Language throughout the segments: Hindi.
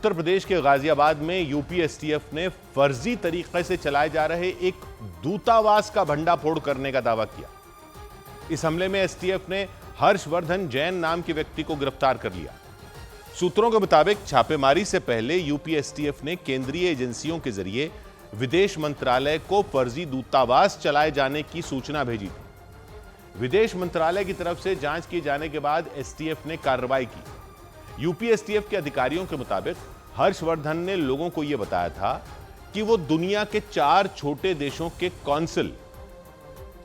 उत्तर प्रदेश के गाजियाबाद में यूपी एसटीएफ ने फर्जी तरीके से चलाए जा रहे एक दूतावास का भंडाफोड़ करने का दावा किया। इस हमले में एसटीएफ ने हर्षवर्धन जैन नाम के व्यक्ति को गिरफ्तार कर लिया। सूत्रों के मुताबिक छापेमारी से पहले यूपी एसटीएफ ने केंद्रीय एजेंसियों के जरिए विदेश मंत्रालय को फर्जी दूतावास चलाए जाने की सूचना भेजी थी। विदेश मंत्रालय की तरफ से जांच किए जाने के बाद एसटीएफ ने कार्रवाई की। यूपी एसटीएफ के अधिकारियों के मुताबिक हर्षवर्धन ने लोगों को यह बताया था कि वो दुनिया के 4 छोटे देशों के कौंसिल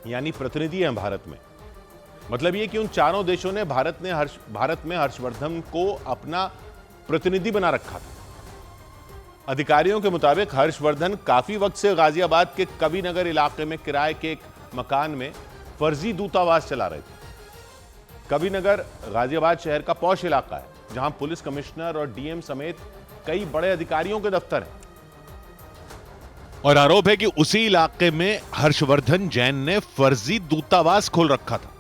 यानी प्रतिनिधि हैं भारत में। मतलब ये कि उन चारों देशों ने भारत में हर्षवर्धन को अपना प्रतिनिधि बना रखा था। अधिकारियों के मुताबिक हर्षवर्धन काफी वक्त से गाजियाबाद के कविनगर इलाके में किराए के एक मकान में फर्जी दूतावास चला रहे थे। कविनगर गाजियाबाद शहर का पॉश इलाका है, जहां पुलिस कमिश्नर और डीएम समेत कई बड़े अधिकारियों के दफ्तर हैं। और आरोप है कि उसी इलाके में हर्षवर्धन जैन ने फर्जी दूतावास खोल रखा था।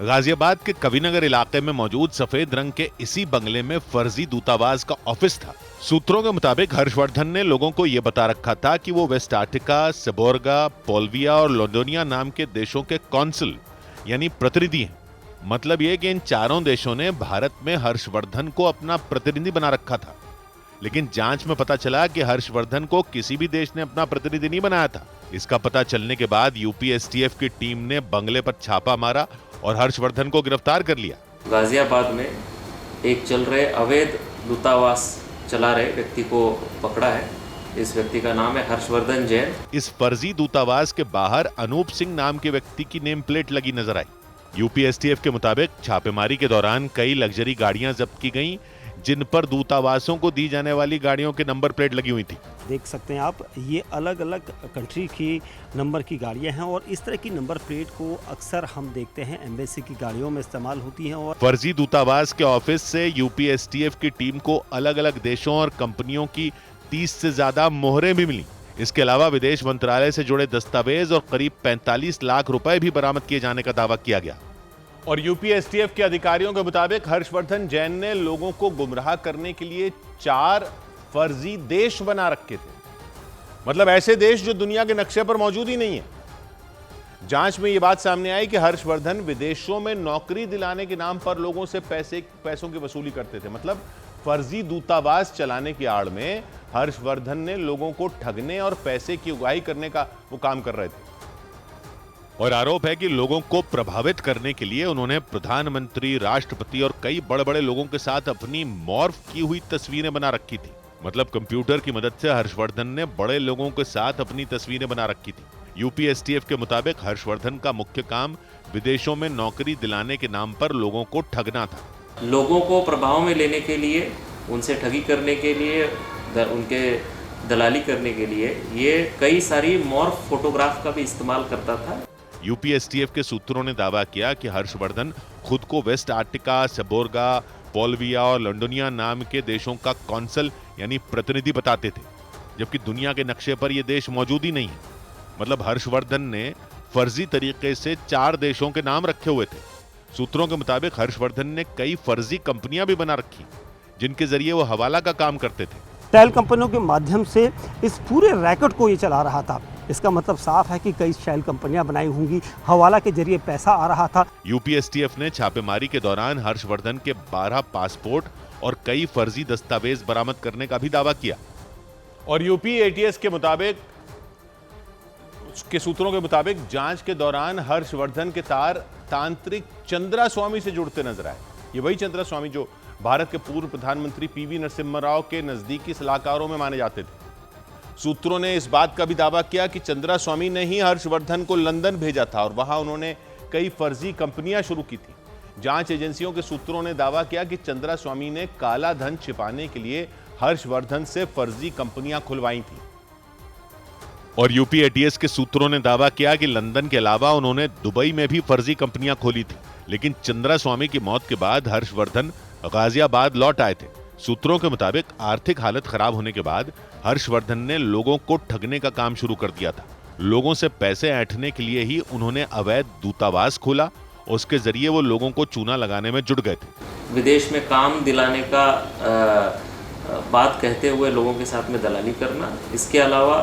गाजियाबाद के कविनगर इलाके में मौजूद सफेद रंग के इसी बंगले में फर्जी दूतावास का ऑफिस था। सूत्रों के मुताबिक हर्षवर्धन ने लोगों को यह बता रखा था कि वो वेस्ट आर्टिका, सेबोर्गा, पोल्विया और लोंडोनिया नाम के देशों के कौंसिल यानी प्रतिनिधि हैं। मतलब यह कि इन चारों देशों ने भारत में हर्षवर्धन को अपना प्रतिनिधि बना रखा था। लेकिन जांच में पता चला कि हर्षवर्धन को किसी भी देश ने अपना प्रतिनिधि नहीं बनाया था। इसका पता चलने के बाद यूपी एसटीएफ की टीम ने बंगले पर छापा मारा और हर्षवर्धन को गिरफ्तार कर लिया। गाजियाबाद में एक चल रहे अवैध दूतावास चला रहे व्यक्ति को पकड़ा है। इस व्यक्ति का नाम है हर्षवर्धन जैन। इस फर्जी दूतावास के बाहर अनूप सिंह नाम के व्यक्ति की नेम प्लेट लगी नजर आई। यूपी एसटीएफ के मुताबिक छापेमारी के दौरान कई लग्जरी गाड़ियां जब्त की गईं, जिन पर दूतावासों को दी जाने वाली गाड़ियों के नंबर प्लेट लगी हुई थी। देख सकते हैं आप, ये अलग अलग कंट्री की नंबर की गाड़ियां हैं और इस तरह की नंबर प्लेट को अक्सर हम देखते हैं एम्बेसी की गाड़ियों में इस्तेमाल होती हैं। और फर्जी दूतावास के ऑफिस से यूपी एसटीएफ की टीम को अलग अलग देशों और कंपनियों की 30 से ज्यादा मोहरें भी मिली। इसके अलावा विदेश मंत्रालय से जुड़े दस्तावेज और करीब 45 लाख रुपए भी बरामद किए जाने का दावा किया गया। और यूपी एसटीएफ के अधिकारियों के मुताबिक हर्षवर्धन जैन ने लोगों को गुमराह करने के लिए 4 फर्जी देश बना रखे थे। मतलब ऐसे देश जो दुनिया के नक्शे पर मौजूद ही नहीं है। जांच में यह बात सामने आई कि हर्षवर्धन विदेशों में नौकरी दिलाने के नाम पर लोगों से पैसों की वसूली करते थे। मतलब फर्जी दूतावास चलाने की आड़ में हर्षवर्धन ने लोगों को ठगने और पैसे की उगाही करने का वो काम कर रहे थे। और आरोप है कि लोगों को प्रभावित करने के लिए उन्होंने प्रधानमंत्री, राष्ट्रपति और कई बड़े बड़े लोगों के साथ अपनी मॉर्फ की हुई तस्वीरें बना रखी थी। मतलब कंप्यूटर की मदद से हर्षवर्धन ने बड़े लोगों के साथ अपनी तस्वीरें बना रखी थी। यूपी एसटीएफ के मुताबिक हर्षवर्धन का मुख्य काम विदेशों में नौकरी दिलाने के नाम पर लोगों को ठगना था। लोगों को प्रभाव में लेने के लिए, उनसे ठगी करने के लिए, उनके दलाली करने के लिए ये कई सारी मॉर्फ फोटोग्राफ का भी इस्तेमाल करता था। यूपी एसटीएफ के सूत्रों ने दावा किया कि हर्षवर्धन खुद को वेस्ट आर्टिका, सेबोर्गा, पोल्विया और लोंडोनिया नाम के देशों का कौंसल यानी प्रतिनिधि बताते थे, जबकि दुनिया के नक्शे पर ये देश मौजूद ही नहीं है। मतलब हर्षवर्धन ने फर्जी तरीके से 4 देशों के नाम रखे हुए थे। सूत्रों के मुताबिक हर्षवर्धन ने कई फर्जी कंपनियां भी बना रखी, जिनके जरिए वो हवाला का काम करते थे। टेल कंपनियों के माध्यम से इस पूरे रैकेट को ये चला रहा था। इसका मतलब साफ है कि कई शैल कंपनियां बनाई होंगी, हवाला के जरिए पैसा आ रहा था। यूपी एसटीएफ ने छापेमारी के दौरान हर्षवर्धन के 12 पासपोर्ट और कई फर्जी दस्तावेज बरामद करने का भी दावा किया। और यूपी एटीएस के मुताबिक सूत्रों के मुताबिक जांच के दौरान हर्षवर्धन के तार तांत्रिक चंद्रा स्वामी से जुड़ते नजर आए। ये वही चंद्रा स्वामी जो भारत के पूर्व प्रधानमंत्री पीवी नरसिम्हा राव के नजदीकी सलाहकारों में माने जाते थे। सूत्रों ने इस बात का भी दावा किया कि चंद्रा स्वामी ने ही हर्षवर्धन को लंदन भेजा था और वहां उन्होंने कई फर्जी कंपनियां शुरू की थी। जांच एजेंसियों के सूत्रों ने दावा किया कि चंद्रा स्वामी ने काला धन छिपाने के लिए हर्षवर्धन से फर्जी कंपनियां खुलवाई थी। और यूपी एटीएस के सूत्रों ने दावा किया कि लंदन के अलावा उन्होंने दुबई में भी फर्जी कंपनियां खोली थी। लेकिन चंद्रा स्वामी की मौत के बाद हर्षवर्धन गाजियाबाद लौट आए थे। सूत्रों के मुताबिक आर्थिक हालत खराब होने के बाद हर्षवर्धन ने लोगों को ठगने का काम शुरू कर दिया था। लोगों से पैसे ऐंठने के लिए ही उन्होंने अवैध दूतावास खोला। उसके जरिए वो लोगों को चूना लगाने में जुट गए थे। विदेश में काम दिलाने का बात कहते हुए लोगों के साथ में दलाली करना, इसके अलावा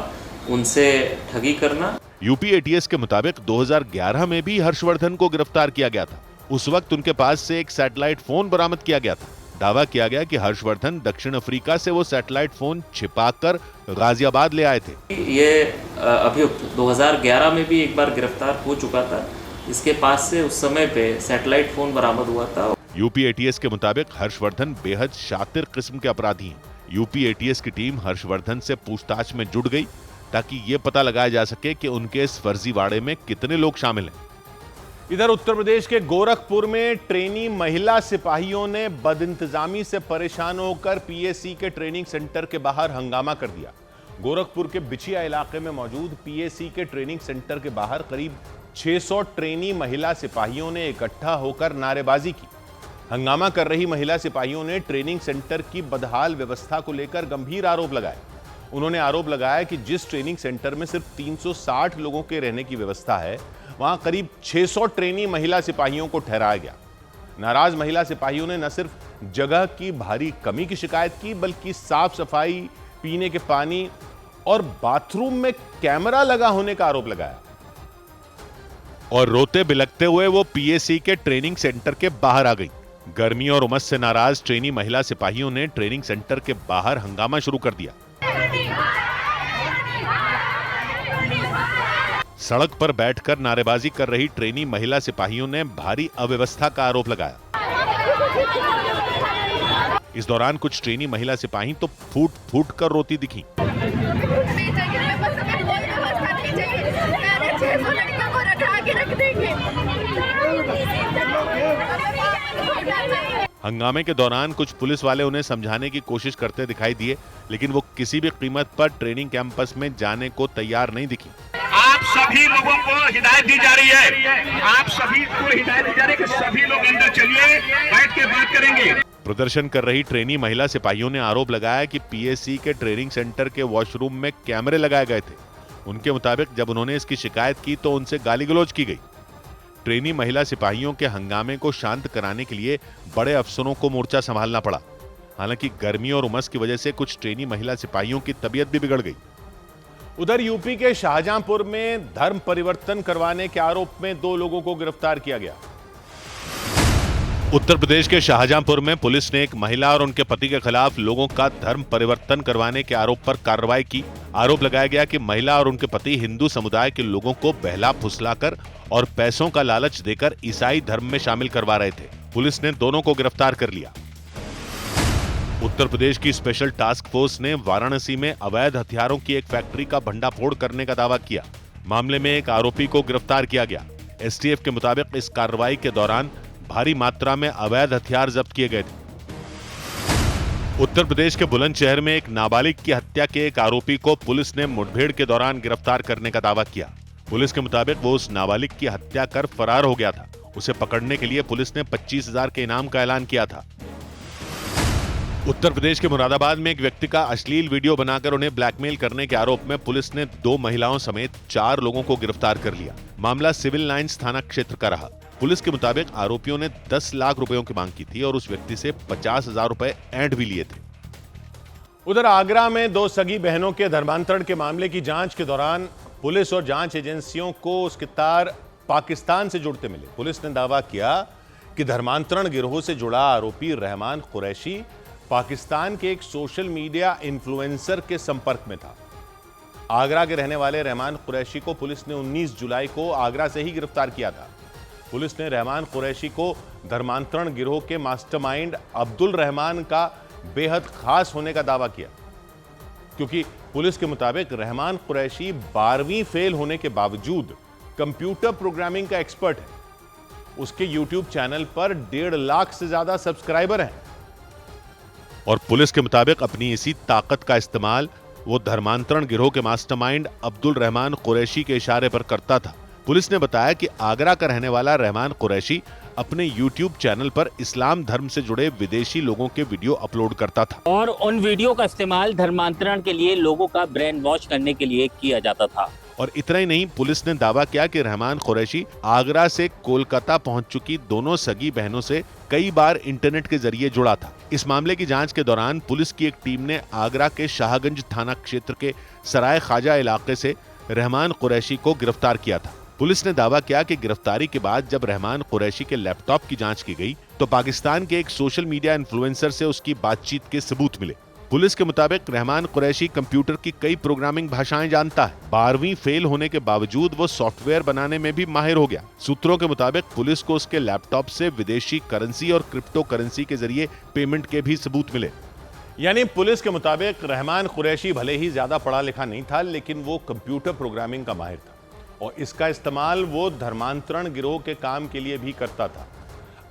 उनसे ठगी करना। यूपी एटीएस के मुताबिक 2011 में भी हर्षवर्धन को गिरफ्तार किया गया था। उस वक्त उनके पास से एक सैटेलाइट फोन बरामद किया गया था। दावा किया गया कि हर्षवर्धन दक्षिण अफ्रीका से वो सैटेलाइट फोन छिपाकर गाजियाबाद ले आए थे। ये अभियुक्त 2011 में भी एक बार गिरफ्तार हो चुका था। इसके पास से उस समय पे सैटेलाइट फोन बरामद हुआ था। यूपी एटीएस के मुताबिक हर्षवर्धन बेहद शातिर किस्म के अपराधी हैं। यूपी एटीएस की टीम हर्षवर्धन से पूछताछ में जुट गई ताकि ये पता लगाया जा सके कि उनके इस फर्जीवाड़े में कितने लोग शामिल हैं। इधर उत्तर प्रदेश के गोरखपुर में ट्रेनी महिला सिपाहियों ने बदइंतजामी से परेशान होकर पीएसी के ट्रेनिंग सेंटर के बाहर हंगामा कर दिया। गोरखपुर के बिछिया इलाके में मौजूद पीएसी के ट्रेनिंग सेंटर के बाहर करीब 600 ट्रेनी महिला सिपाहियों ने इकट्ठा होकर नारेबाजी की। हंगामा कर रही महिला सिपाहियों ने ट्रेनिंग सेंटर की बदहाल व्यवस्था को लेकर गंभीर आरोप लगाए। उन्होंने आरोप लगाया कि जिस ट्रेनिंग सेंटर में सिर्फ 360 लोगों के रहने की व्यवस्था है, वहां करीब 600 ट्रेनी महिला सिपाहियों को ठहराया गया। नाराज महिला सिपाहियों ने न सिर्फ जगह की भारी कमी की शिकायत की, बल्कि साफ सफाई, पीने के पानी और बाथरूम में कैमरा लगा होने का आरोप लगाया। और रोते बिलखते हुए वो पीएसी के ट्रेनिंग सेंटर के बाहर आ गई। गर्मी और उमस से नाराज ट्रेनी महिला सिपाहियों ने ट्रेनिंग सेंटर के बाहर हंगामा शुरू कर दिया। सड़क पर बैठकर नारेबाजी कर रही ट्रेनी महिला सिपाहियों ने भारी अव्यवस्था का आरोप लगाया। इस दौरान कुछ ट्रेनी महिला सिपाही तो फूट फूट कर रोती दिखीं। हंगामे के दौरान कुछ पुलिस वाले उन्हें समझाने की कोशिश करते दिखाई दिए, लेकिन वो किसी भी कीमत पर ट्रेनिंग कैंपस में जाने को तैयार नहीं दिखी। आप सभी लोगों को हिदायत दी जा रही है, आप सभी को हिदायत दी जा रही है कि सभी लोग अंदर चलिए, बैठ के बात करेंगे। प्रदर्शन कर रही ट्रेनी महिला सिपाहियों ने आरोप लगाया कि पीएससी के ट्रेनिंग सेंटर के वॉशरूम में कैमरे लगाए गए थे। उनके मुताबिक जब उन्होंने इसकी शिकायत की तो उनसे गाली गलौज की गई। ट्रेनी महिला सिपाहियों के हंगामे को शांत कराने के लिए बड़े अफसरों को मोर्चा संभालना पड़ा। हालांकि गर्मी और उमस की वजह से कुछ ट्रेनी महिला सिपाहियों की तबीयत भी बिगड़ गई। उधर यूपी के शाहजहांपुर में धर्म परिवर्तन करवाने के आरोप में 2 लोगों को गिरफ्तार किया गया। उत्तर प्रदेश के शाहजहांपुर में पुलिस ने एक महिला और उनके पति के खिलाफ लोगों का धर्म परिवर्तन करवाने के आरोप पर कार्रवाई की। आरोप लगाया गया कि महिला और उनके पति हिंदू समुदाय के लोगों को बहला फुसलाकर और पैसों का लालच देकर ईसाई धर्म में शामिल करवा रहे थे। पुलिस ने दोनों को गिरफ्तार कर लिया। उत्तर प्रदेश की स्पेशल टास्क फोर्स ने वाराणसी में अवैध हथियारों की एक फैक्ट्री का भंडाफोड़ करने का दावा किया। मामले में एक आरोपी को गिरफ्तार किया गया। एसटीएफ के मुताबिक इस कार्रवाई के दौरान भारी मात्रा में अवैध हथियार जब्त किए गए थे। उत्तर प्रदेश के बुलंदशहर में एक नाबालिग की हत्या के एक आरोपी को पुलिस ने मुठभेड़ के दौरान गिरफ्तार करने का दावा किया। पुलिस के मुताबिक वो उस नाबालिग की हत्या कर फरार हो गया था। उसे पकड़ने के लिए पुलिस ने 25,000 के इनाम का ऐलान किया था। उत्तर प्रदेश के मुरादाबाद में एक व्यक्ति का अश्लील वीडियो बनाकर उन्हें ब्लैकमेल करने के आरोप में पुलिस ने 2 महिलाओं समेत 4 लोगों को गिरफ्तार कर लिया। मामला सिविल लाइंस थाना क्षेत्र का रहा। पुलिस के मुताबिक आरोपियों ने 10 लाख रुपयों की मांग की थी और उस व्यक्ति से 50,000 रुपए ऐंठ भी लिए थे। उधर आगरा में 2 सगी बहनों के धर्मांतरण के मामले की जांच के दौरान पुलिस और जांच एजेंसियों को उसके तार पाकिस्तान से जुड़ते मिले। पुलिस ने दावा किया कि धर्मांतरण गिरोह से जुड़ा आरोपी रहमान कुरैशी पाकिस्तान के एक सोशल मीडिया इन्फ्लुएंसर के संपर्क में था। आगरा के रहने वाले रहमान कुरैशी को पुलिस ने 19 जुलाई को आगरा से ही गिरफ्तार किया था। पुलिस ने रहमान कुरैशी को धर्मांतरण गिरोह के मास्टरमाइंड अब्दुल रहमान का बेहद खास होने का दावा किया, क्योंकि पुलिस के मुताबिक रहमान कुरैशी 12वीं फेल होने के बावजूद कंप्यूटर प्रोग्रामिंग का एक्सपर्ट है। उसके यूट्यूब चैनल पर 1.5 लाख से ज्यादा सब्सक्राइबर हैं और पुलिस के मुताबिक अपनी इसी ताकत का इस्तेमाल वो धर्मांतरण गिरोह के मास्टरमाइंड अब्दुल रहमान कुरैशी के इशारे पर करता था। पुलिस ने बताया कि आगरा का रहने वाला रहमान कुरैशी अपने YouTube चैनल पर इस्लाम धर्म से जुड़े विदेशी लोगों के वीडियो अपलोड करता था और उन वीडियो का इस्तेमाल धर्मांतरण के लिए लोगों का ब्रेन वॉश करने के लिए किया जाता था। और इतना ही नहीं, पुलिस ने दावा किया कि रहमान कुरैशी आगरा से कोलकाता पहुंच चुकी दोनों सगी बहनों से कई बार इंटरनेट के जरिए जुड़ा था। इस मामले की जांच के दौरान पुलिस की एक टीम ने आगरा के शाहगंज थाना क्षेत्र के सराय ख्वाजा इलाके से रहमान कुरैशी को गिरफ्तार किया था। पुलिस ने दावा किया कि गिरफ्तारी के बाद जब रहमान कुरैशी के लैपटॉप की जांच की गई तो पाकिस्तान के एक सोशल मीडिया इन्फ्लुएंसर से उसकी बातचीत के सबूत मिले। पुलिस के मुताबिक रहमान कुरैशी कंप्यूटर की कई प्रोग्रामिंग भाषाएं जानता है। 12वीं फेल होने के बावजूद वो सॉफ्टवेयर बनाने में भी माहिर हो गया। सूत्रों के मुताबिक पुलिस को उसके लैपटॉप से विदेशी करेंसी और क्रिप्टो करेंसी के जरिए पेमेंट के भी सबूत मिले। यानी पुलिस के मुताबिक रहमान कुरैशी भले ही ज्यादा पढ़ा लिखा नहीं था, लेकिन वो कंप्यूटर प्रोग्रामिंग का माहिर था और इसका इस्तेमाल वो धर्मांतरण गिरोह के काम के लिए भी करता था।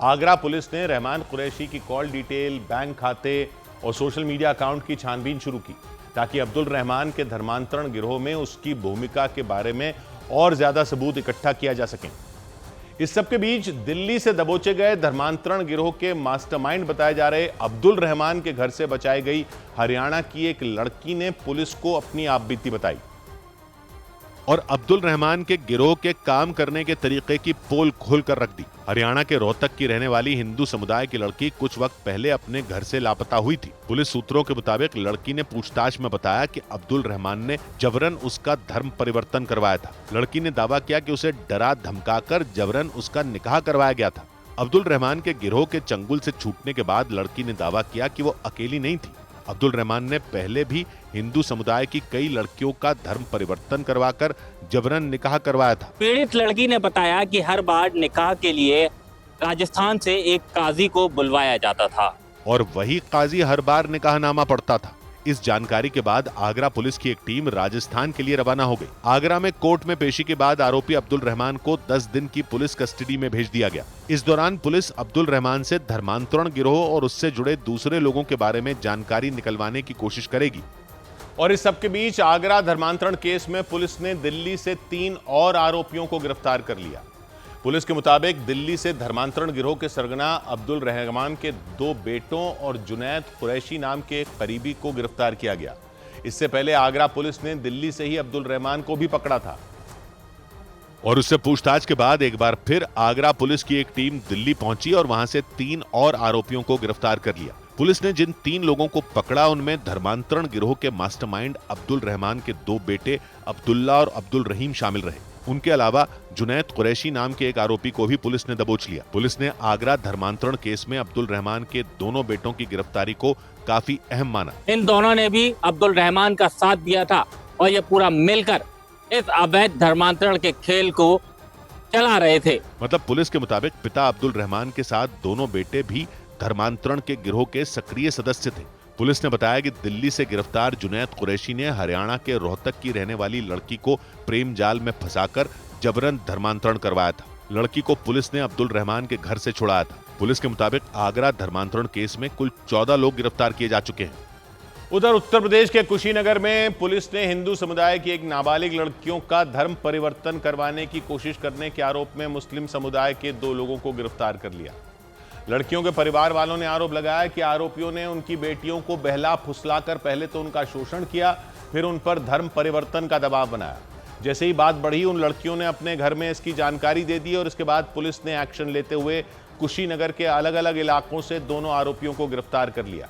आगरा पुलिस ने रहमान कुरैशी की कॉल डिटेल, बैंक खाते और सोशल मीडिया अकाउंट की छानबीन शुरू की ताकि अब्दुल रहमान के धर्मांतरण गिरोह में उसकी भूमिका के बारे में और ज्यादा सबूत इकट्ठा किया जा सके। इस सब के बीच दिल्ली से दबोचे गए धर्मांतरण गिरोह के मास्टरमाइंड बताए जा रहे अब्दुल रहमान के घर से बचाई गई हरियाणा की एक लड़की ने पुलिस को अपनी आपबीती बताई और अब्दुल रहमान के गिरोह के काम करने के तरीके की पोल खोल कर रख दी। हरियाणा के रोहतक की रहने वाली हिंदू समुदाय की लड़की कुछ वक्त पहले अपने घर से लापता हुई थी। पुलिस सूत्रों के मुताबिक लड़की ने पूछताछ में बताया कि अब्दुल रहमान ने जबरन उसका धर्म परिवर्तन करवाया था। लड़की ने दावा किया कि उसे डरा धमकाकर जबरन उसका निकाह करवाया गया था। अब्दुल रहमान के गिरोह के चंगुल से छूटने के बाद लड़की ने दावा किया कि वो अकेली नहीं थी। अब्दुल रहमान ने पहले भी हिंदू समुदाय की कई लड़कियों का धर्म परिवर्तन करवाकर जबरन निकाह करवाया था। पीड़ित लड़की ने बताया कि हर बार निकाह के लिए राजस्थान से एक काजी को बुलवाया जाता था और वही काजी हर बार निकाहनामा पढ़ता था। इस जानकारी के बाद आगरा पुलिस की एक टीम राजस्थान के लिए रवाना हो गई। आगरा में कोर्ट में पेशी के बाद आरोपी अब्दुल रहमान को 10 दिन की पुलिस कस्टडी में भेज दिया गया। इस दौरान पुलिस अब्दुल रहमान से धर्मांतरण गिरोह और उससे जुड़े दूसरे लोगों के बारे में जानकारी निकलवाने की कोशिश करेगी। और इस सबके बीच आगरा धर्मांतरण केस में पुलिस ने दिल्ली से 3 और आरोपियों को गिरफ्तार कर लिया। पुलिस के मुताबिक दिल्ली से धर्मांतरण गिरोह के सरगना अब्दुल रहमान के 2 बेटों और जुनैद कुरैशी नाम के एक करीबी को गिरफ्तार किया गया। इससे पहले आगरा पुलिस ने दिल्ली से ही अब्दुल रहमान को भी पकड़ा था और उससे पूछताछ के बाद एक बार फिर आगरा पुलिस की एक टीम दिल्ली पहुंची और वहां से 3 और आरोपियों को गिरफ्तार कर लिया। पुलिस ने जिन 3 लोगों को पकड़ा उनमें धर्मांतरण गिरोह के मास्टरमाइंड अब्दुल रहमान के 2 बेटे अब्दुल्ला और अब्दुल रहीम शामिल रहे। उनके अलावा जुनैद कुरैशी नाम के एक आरोपी को भी पुलिस ने दबोच लिया। पुलिस ने आगरा धर्मांतरण केस में अब्दुल रहमान के दोनों बेटों की गिरफ्तारी को काफी अहम माना। इन दोनों ने भी अब्दुल रहमान का साथ दिया था और ये पूरा मिलकर इस अवैध धर्मांतरण के खेल को चला रहे थे। मतलब पुलिस के मुताबिक पिता अब्दुल रहमान के साथ दोनों बेटे भी धर्मांतरण के गिरोह के सक्रिय सदस्य थे। पुलिस ने बताया कि दिल्ली से गिरफ्तार जुनैद कुरैशी ने हरियाणा के रोहतक की रहने वाली लड़की को प्रेम जाल में फंसाकर जबरन धर्मांतरण करवाया था। लड़की को पुलिस ने अब्दुल रहमान के घर से छुड़ाया था। पुलिस के मुताबिक आगरा धर्मांतरण केस में कुल 14 लोग गिरफ्तार किए जा चुके हैं। उधर उत्तर प्रदेश के कुशीनगर में पुलिस ने हिंदू समुदाय की एक नाबालिग लड़कियों का धर्म परिवर्तन करवाने की कोशिश करने के आरोप में मुस्लिम समुदाय के 2 लोगों को गिरफ्तार कर लिया। लड़कियों के परिवार वालों ने आरोप लगाया कि आरोपियों ने उनकी बेटियों को बहला फुसलाकर पहले तो उनका शोषण किया, फिर उन पर धर्म परिवर्तन का दबाव बनाया। जैसे ही बात बढ़ी उन लड़कियों ने अपने घर में इसकी जानकारी दे दी और इसके बाद पुलिस ने एक्शन लेते हुए कुशीनगर के अलग अलग इलाकों से दोनों आरोपियों को गिरफ्तार कर लिया।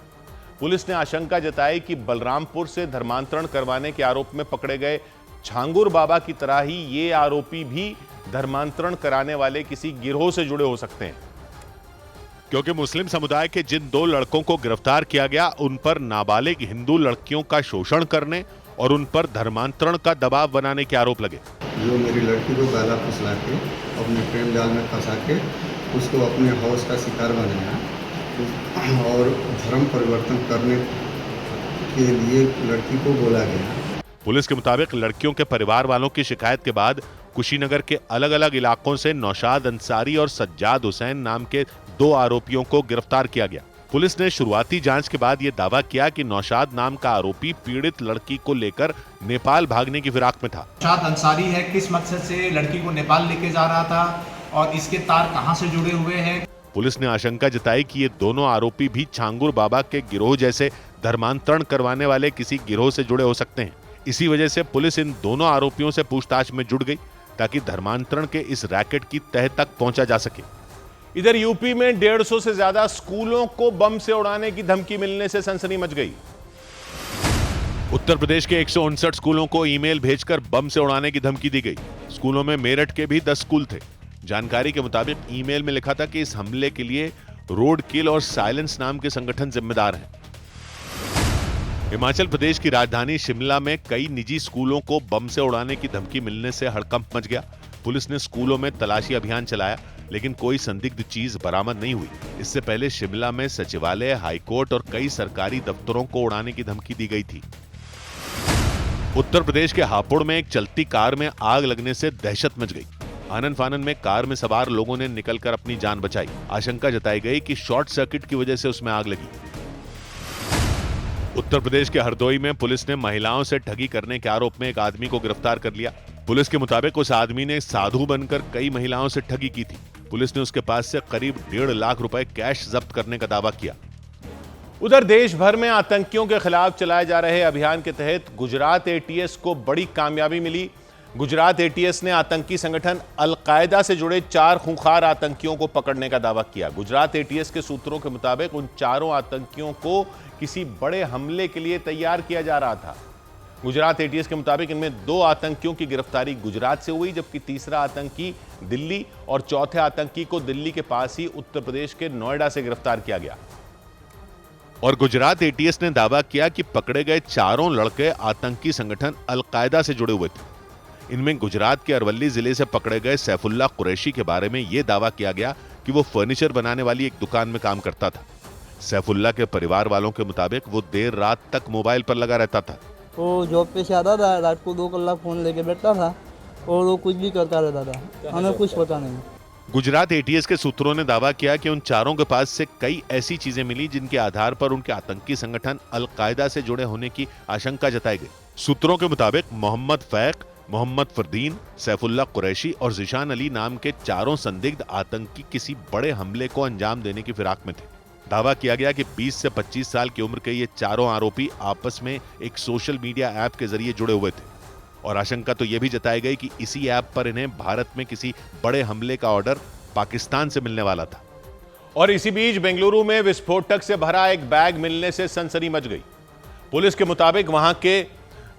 पुलिस ने आशंका जताई कि बलरामपुर से धर्मांतरण करवाने के आरोप में पकड़े गए छांगुर बाबा की तरह ही ये आरोपी भी धर्मांतरण कराने वाले किसी गिरोह से जुड़े हो सकते हैं, क्योंकि मुस्लिम समुदाय के जिन 2 लड़कों को गिरफ्तार किया गया उन पर नाबालिग हिंदू लड़कियों का शोषण करने और उन पर धर्मांतरण का दबाव बनाने के आरोप लगे। जो मेरी लड़की को बहला फुसला के अपने प्रेम जाल में फंसा के उसको अपने हौस का शिकार बनाया और धर्म परिवर्तन करने के लिए लड़की को बोला गया। पुलिस के मुताबिक लड़कियों के परिवार वालों की शिकायत के बाद कुशीनगर के अलग अलग इलाकों से नौशाद अंसारी और सज्जाद हुसैन नाम के 2 आरोपियों को गिरफ्तार किया गया। पुलिस ने शुरुआती जांच के बाद यह दावा किया कि नौशाद नाम का आरोपी पीड़ित लड़की को लेकर नेपाल भागने की फिराक में था। नौशाद अंसारी है, किस मकसद से लड़की को नेपाल लेके जा रहा था और इसके तार कहां से जुड़े हुए हैं। पुलिस ने आशंका जताई कि ये दोनों आरोपी भी छांगुर बाबा के गिरोह जैसे धर्मांतरण करवाने वाले किसी गिरोह से जुड़े हो सकते हैं। इसी वजह से पुलिस इन दोनों आरोपियों से पूछताछ में जुट गई ताकि धर्मांतरण के इस रैकेट की तह तक पहुंचा जा सके। इधर यूपी में 150 से ज्यादा स्कूलों को बम से उड़ाने की धमकी मिलने से सनसनी मच गई। उत्तर प्रदेश के 159 स्कूलों को ईमेल भेजकर बम से उड़ाने की धमकी दी गई। स्कूलों में मेरठ के भी 10 स्कूल थे। जानकारी के मुताबिक ईमेल में लिखा था कि इस हमले के लिए रोड किल और साइलेंस नाम के संगठन जिम्मेदार हैं। हिमाचल प्रदेश की राजधानी शिमला में कई निजी स्कूलों को बम से उड़ाने की धमकी मिलने से हड़कंप मच गया। पुलिस ने स्कूलों में तलाशी अभियान चलाया, लेकिन कोई संदिग्ध चीज बरामद नहीं हुई। इससे पहले शिमला में सचिवालय, हाईकोर्ट और कई सरकारी दफ्तरों को उड़ाने की धमकी दी गई थी। उत्तर प्रदेश के हापुड़ में एक चलती कार में आग लगने से दहशत मच गई। आनन फानन में कार में सवार लोगों ने निकलकर अपनी जान बचाई। आशंका जताई गई कि शॉर्ट सर्किट की वजह से उसमें आग लगी। उत्तर प्रदेश के हरदोई में पुलिस ने महिलाओं से ठगी करने के आरोप में एक आदमी को गिरफ्तार कर लिया। पुलिस के मुताबिक उस आदमी ने साधु बनकर कई महिलाओं से ठगी की थी। पुलिस ने उसके पास से करीब 1.5 लाख रुपए कैश जब्त करने का दावा किया। उधर देश भर में आतंकियों के खिलाफ चलाए जा रहे अभियान के तहत गुजरात एटीएस को बड़ी कामयाबी मिली। गुजरात एटीएस ने आतंकी संगठन अल-कायदा से जुड़े 4 खूंखार आतंकियों को पकड़ने का दावा किया। गुजरात एटीएस के सूत्रों के मुताबिक उन चारों आतंकियों को किसी बड़े हमले के लिए तैयार किया जा रहा था। गुजरात एटीएस के मुताबिक इनमें 2 आतंकियों की गिरफ्तारी गुजरात से हुई, जबकि तीसरा आतंकी दिल्ली और चौथे आतंकी को दिल्ली के पास ही उत्तर प्रदेश के नोएडा से गिरफ्तार किया गया। और गुजरात एटीएस ने दावा किया कि पकड़े गए चारों लड़के आतंकी संगठन अल-कायदा से जुड़े हुए थे। इनमें गुजरात के अरवल्ली जिले से पकड़े गए सैफुल्ला कुरैशी के बारे में यह दावा किया गया कि वो फर्नीचर बनाने वाली एक दुकान में काम करता था। सैफुल्ला के परिवार वालों के मुताबिक वो देर रात तक मोबाइल पर लगा रहता था। वो जॉब पे से आता था, रात को 2 कलाक फोन लेके बैठता था और वो कुछ भी करता रहता था, हमें कुछ पता नहीं। गुजरात एटीएस के सूत्रों ने दावा किया कि उन चारों के पास से कई ऐसी चीजें मिली जिनके आधार पर उनके आतंकी संगठन अल-कायदा से जुड़े होने की आशंका जताई गई। सूत्रों के मुताबिक मोहम्मद फैक, मोहम्मद फरदीन, सैफुल्ला कुरैशी और जिशान अली नाम के चारों संदिग्ध आतंकी किसी बड़े हमले को अंजाम देने की फिराक में थे। दावा किया गया कि 20 से 25 साल की उम्र के ये चारों आरोपी आपस में एक सोशल मीडिया ऐप के जरिए जुड़े हुए थे और आशंका तो यह भी जताई गई कि इसी ऐप पर इन्हें भारत में किसी बड़े हमले का ऑर्डर पाकिस्तान से मिलने वाला था। और इसी बीच बेंगलुरु में विस्फोटक से भरा एक बैग मिलने से सनसनी मच गई। पुलिस के मुताबिक वहां के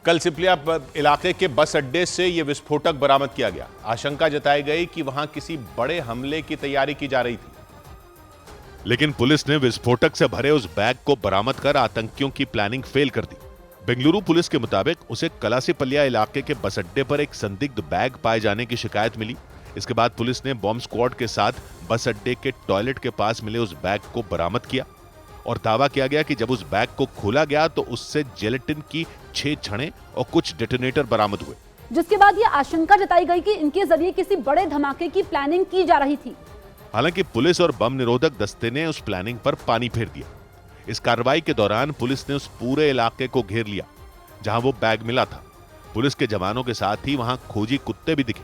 कलसिपलिया इलाके के बस अड्डे से यह विस्फोटक बरामद किया गया। आशंका जताई गई कि वहां किसी बड़े हमले की तैयारी की जा रही थी, लेकिन पुलिस ने विस्फोटक से भरे उस बैग को बरामद कर आतंकियों की प्लानिंग फेल कर दी। बेंगलुरु पुलिस के मुताबिक उसे कलासीपलिया इलाके के बस अड्डे पर एक संदिग्ध बैग पाए जाने की शिकायत मिली। इसके बाद पुलिस ने बॉम्ब स्क्वाड के साथ बस अड्डे के टॉयलेट के पास मिले उस बैग को बरामद किया और दावा किया गया कि जब उस बैग को खोला गया तो उससे जेलेटिन की 6 छड़ें और कुछ डेटोनेटर बरामद हुए, जिसके बाद यह आशंका जताई गई कि इनके जरिए किसी बड़े धमाके की प्लानिंग की जा रही थी। हालांकि पुलिस और बम निरोधक दस्ते ने उस प्लानिंग पर पानी फेर दिया। इस कार्रवाई के दौरान पुलिस ने उस पूरे इलाके को घेर लिया जहां वो बैग मिला था। पुलिस के जवानों के साथ ही वहां खोजी कुत्ते भी दिखे।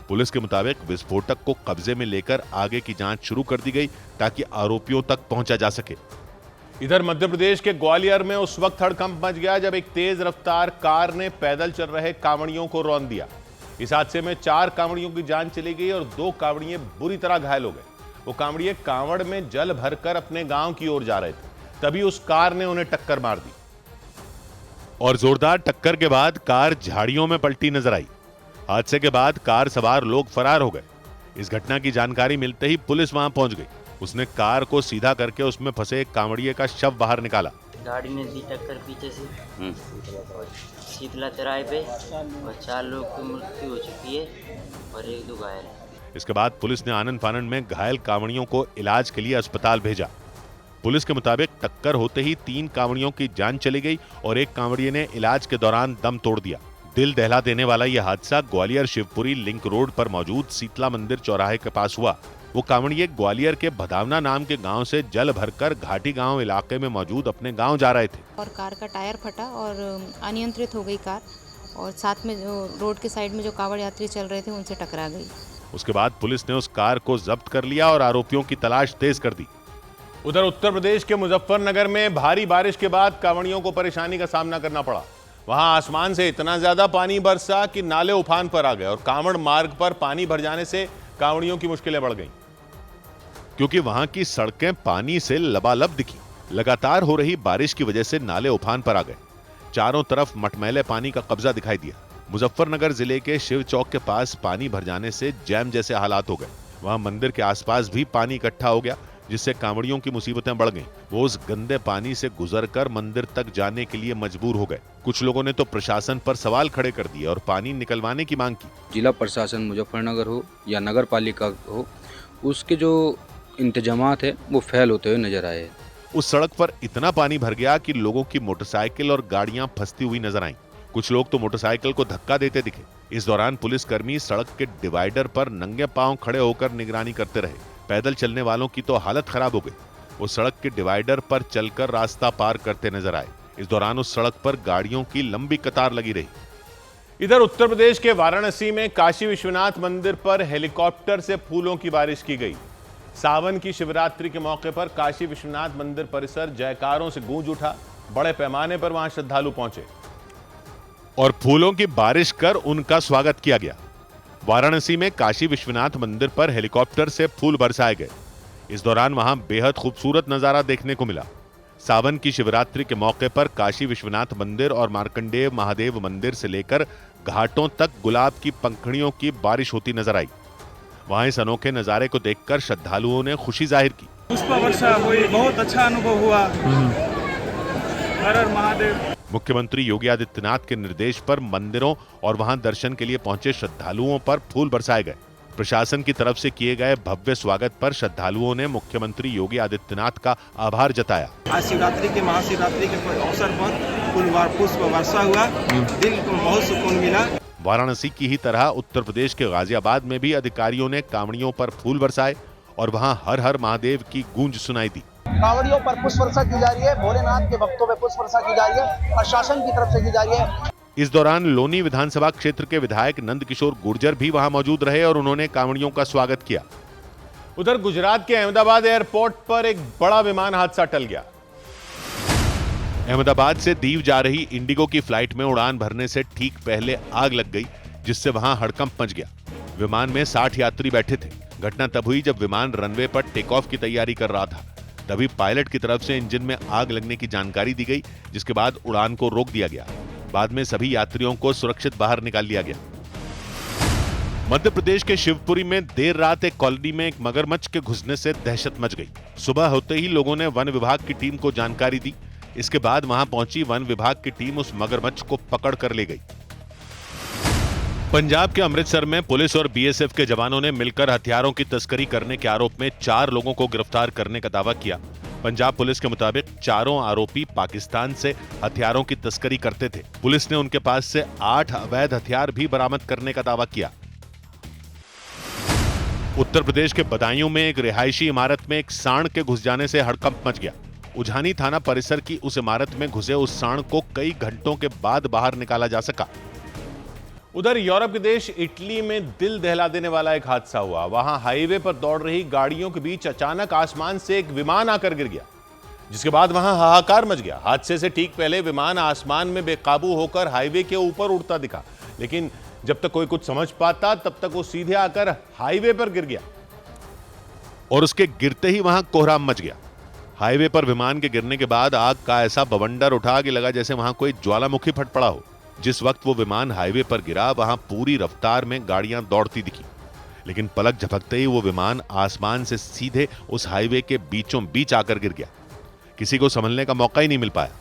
पुलिस के मुताबिक विस्फोटक को कब्जे में लेकर आगे की जांच शुरू कर दी गई ताकि आरोपियों तक पहुंचा जा सके। इधर मध्य प्रदेश के ग्वालियर में उस वक्त हड़कंप मच गया जब एक तेज रफ्तार कार ने पैदल चल रहे कांवड़ियों को रौंद दिया। इस हादसे में 4 कांवड़ियों की जान चली गई और 2 कांवड़िए बुरी तरह घायल हो गए। वो कांवड़िए कांवड़ में जल भरकर अपने गांव की ओर जा रहे थे, तभी उस कार ने उन्हें टक्कर मार दी और जोरदार टक्कर के बाद कार झाड़ियों में पलटी नजर आई। हादसे के बाद कार सवार लोग फरार हो गए। इस घटना की जानकारी मिलते ही पुलिस वहां पहुंच गई। उसने कार को सीधा करके उसमें फंसे एक कांवड़िए का शव बाहर निकाला। गाड़ी ने दी टक्कर पीछे से शीतला चौराहे पे और 4 लोग की मृत्यु हो चुकी है और 1-2 घायल है। इसके बाद पुलिस ने आनन फानन में घायल कांवड़ियों को इलाज के लिए अस्पताल भेजा। पुलिस के मुताबिक टक्कर होते ही 3 कांवड़ियों की जान चली गई और एक कांवड़िए ने इलाज के दौरान दम तोड़ दिया। दिल दहला देने वाला यह हादसा ग्वालियर शिवपुरी लिंक रोड पर मौजूद शीतला मंदिर चौराहे के पास हुआ। वो कांवड़िए ग्वालियर के भदावना नाम के गांव से जल भरकर घाटी गांव इलाके में मौजूद अपने गांव जा रहे थे और कार का टायर फटा और अनियंत्रित हो गई कार और साथ में जो रोड के साइड में जो कांवड़ यात्री चल रहे थे उनसे टकरा गई। उसके बाद पुलिस ने उस कार को जब्त कर लिया और आरोपियों की तलाश तेज कर दी। उधर उत्तर प्रदेश के मुजफ्फरनगर में भारी बारिश के बाद कांवड़ियों को परेशानी का सामना करना पड़ा। वहां आसमान से इतना ज्यादा पानी बरसा कि नाले उफान पर आ गए और कांवड़ मार्ग पर पानी भर जाने से कांवड़ियों की मुश्किलें बढ़ गईं। क्योंकि वहां की सड़कें पानी से लबालब दिखी। लगातार हो रही बारिश की वजह से नाले उफान पर आ गए। चारों तरफ मटमैले पानी का कब्जा दिखाई दिया। मुजफ्फरनगर जिले के शिव चौक के पास पानी भर जाने से जैम जैसे हालात हो गए। वहां मंदिर के आसपास भी पानी इकट्ठा हो गया, जिससे कांवड़ियों की मुसीबतें बढ़ गईं। वो उस गंदे पानी से गुजरकर मंदिर तक जाने के लिए मजबूर हो गए। कुछ लोगों ने तो प्रशासन पर सवाल खड़े कर दिए और पानी निकलवाने की मांग की। जिला प्रशासन मुजफ्फरनगर हो या नगर पालिका हो, उसके जो इंतजामात है वो फेल होते हुए नजर आए। उस सड़क पर इतना पानी भर गया कि लोगों की मोटरसाइकिल और गाड़ियां फंसती हुई नजर आईं। कुछ लोग तो मोटरसाइकिल को धक्का देते दिखे। इस दौरान पुलिसकर्मी सड़क के डिवाइडर पर नंगे पांव खड़े होकर निगरानी करते रहे। पैदल चलने वालों की तो हालत खराब हो गई। वो सड़क के डिवाइडर पर चलकर रास्ता पार करते नजर आए। इस दौरान उस सड़क पर गाड़ियों की लंबी कतार लगी रही। इधर उत्तर प्रदेश के वाराणसी में काशी विश्वनाथ मंदिर पर हेलीकॉप्टर से फूलों की बारिश की गई। सावन की शिवरात्रि के मौके पर काशी विश्वनाथ मंदिर परिसर जयकारों से गूंज उठा। बड़े पैमाने पर वहां श्रद्धालु पहुंचे और फूलों की बारिश कर उनका स्वागत किया गया। वाराणसी में काशी विश्वनाथ मंदिर पर हेलीकॉप्टर से फूल बरसाए गए। इस दौरान वहां बेहद खूबसूरत नजारा देखने को मिला। सावन की शिवरात्रि के मौके पर काशी विश्वनाथ मंदिर और मार्कंडेय महादेव मंदिर से लेकर घाटों तक गुलाब की पंखुड़ियों की बारिश होती नजर आई। वहां इस अनोखे नजारे को देखकर श्रद्धालुओं ने खुशी जाहिर की। पुष्प वर्षा हुई, बहुत अच्छा अनुभव हुआ। हर हर महादेव। मुख्यमंत्री योगी आदित्यनाथ के निर्देश पर मंदिरों और वहां दर्शन के लिए पहुंचे श्रद्धालुओं पर फूल बरसाए गए। प्रशासन की तरफ से किए गए भव्य स्वागत पर श्रद्धालुओं ने मुख्यमंत्री योगी आदित्यनाथ का आभार जताया। आज शिवरात्रि के महाशिवरात्रि के अवसर पर पुष्प वर्षा हुआ, दिल को बहुत सुकून मिला। वाराणसी की ही तरह उत्तर प्रदेश के गाजियाबाद में भी अधिकारियों ने कांवड़ियों पर फूल बरसाए और वहां हर हर महादेव की गूंज सुनाई दी। कांवड़ियों पर पुष्प वर्षा की जा रही है, भोलेनाथ के भक्तों पे पुष्प वर्षा की जा रही है, प्रशासन की तरफ से की जा रही है। इस दौरान लोनी विधानसभा क्षेत्र के विधायक नंद किशोर गुर्जर भी वहां मौजूद रहे और उन्होंने कांवड़ियों का स्वागत किया। उधर गुजरात के अहमदाबाद एयरपोर्ट पर एक बड़ा विमान हादसा टल गया। अहमदाबाद से दीव जा रही इंडिगो की फ्लाइट में उड़ान भरने से ठीक पहले आग लग गई, जिससे वहां हड़कंप मच गया। विमान में 60 यात्री बैठे थे। घटना तब हुई जब विमान रनवे पर टेक ऑफ की तैयारी कर रहा था। तभी पायलट की तरफ से इंजन में आग लगने की जानकारी दी गई, जिसके बाद उड़ान को रोक दिया गया। बाद में सभी यात्रियों को सुरक्षित बाहर निकाल लिया गया। मध्य प्रदेश के शिवपुरी में देर रात एक कॉलोनी में एक मगरमच्छ के घुसने से दहशत मच गई। सुबह होते ही लोगों ने वन विभाग की टीम को जानकारी दी। इसके बाद वहां पहुंची वन विभाग की टीम उस मगरमच्छ को पकड़ कर ले गई। पंजाब के अमृतसर में पुलिस और बीएसएफ के जवानों ने मिलकर हथियारों की तस्करी करने के आरोप में 4 लोगों को गिरफ्तार करने का दावा किया। पंजाब पुलिस के मुताबिक चारों आरोपी पाकिस्तान से हथियारों की तस्करी करते थे। पुलिस ने उनके पास से 8 अवैध हथियार भी बरामद करने का दावा किया। उत्तर प्रदेश के बदायूं में एक रिहायशी इमारत में एक सांड के घुस जाने से हड़कंप मच गया। उझानी थाना परिसर की उस इमारत में घुसे उस सांड को कई घंटों के बाद बाहर निकाला जा सका। उधर यूरोप के देश इटली में दिल दहला देने वाला एक हादसा हुआ। वहां हाईवे पर दौड़ रही गाड़ियों के बीच अचानक आसमान से एक विमान आकर गिर गया, जिसके बाद वहां हाहाकार मच गया। हादसे से ठीक पहले विमान आसमान में बेकाबू होकर हाईवे के ऊपर उड़ता दिखा, लेकिन जब तक कोई कुछ समझ पाता तब तक वो सीधे आकर हाईवे पर गिर गया और उसके गिरते ही वहां कोहराम मच गया। हाईवे पर विमान के गिरने के बाद आग का ऐसा बवंडर उठा कि लगा जैसे वहां कोई ज्वालामुखी फट पड़ा हो। जिस वक्त वो विमान हाईवे पर गिरा, वहां पूरी रफ्तार में गाड़ियां दौड़ती दिखी, लेकिन पलक झपकते ही वो विमान आसमान से सीधे उस हाईवे के बीचों बीच आकर गिर गया। किसी को संभलने का मौका ही नहीं मिल पाया।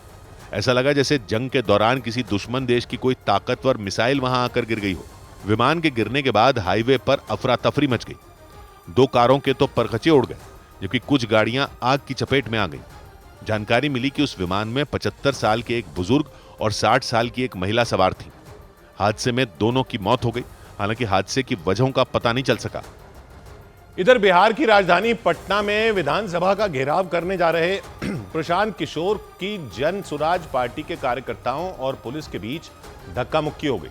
ऐसा लगा जैसे जंग के दौरान किसी दुश्मन देश की कोई ताकतवर मिसाइल वहां आकर गिर गई हो। विमान के गिरने के बाद हाईवे पर अफरा तफरी मच गई। 2 कारों के तो परखचे उड़ गए, जबकि कुछ गाड़ियां आग की चपेट में आ गईं। जानकारी मिली कि उस विमान में 75 साल के एक बुजुर्ग और 60 साल की एक महिला सवार थी। हादसे में दोनों की मौत हो गई। हालांकि हादसे की वजहों का पता नहीं चल सका। इधर बिहार की राजधानी पटना में विधानसभा का घेराव करने जा रहे प्रशांत किशोर की जन सुराज पार्टी के कार्यकर्ताओं और पुलिस के बीच धक्का मुक्की हो गई।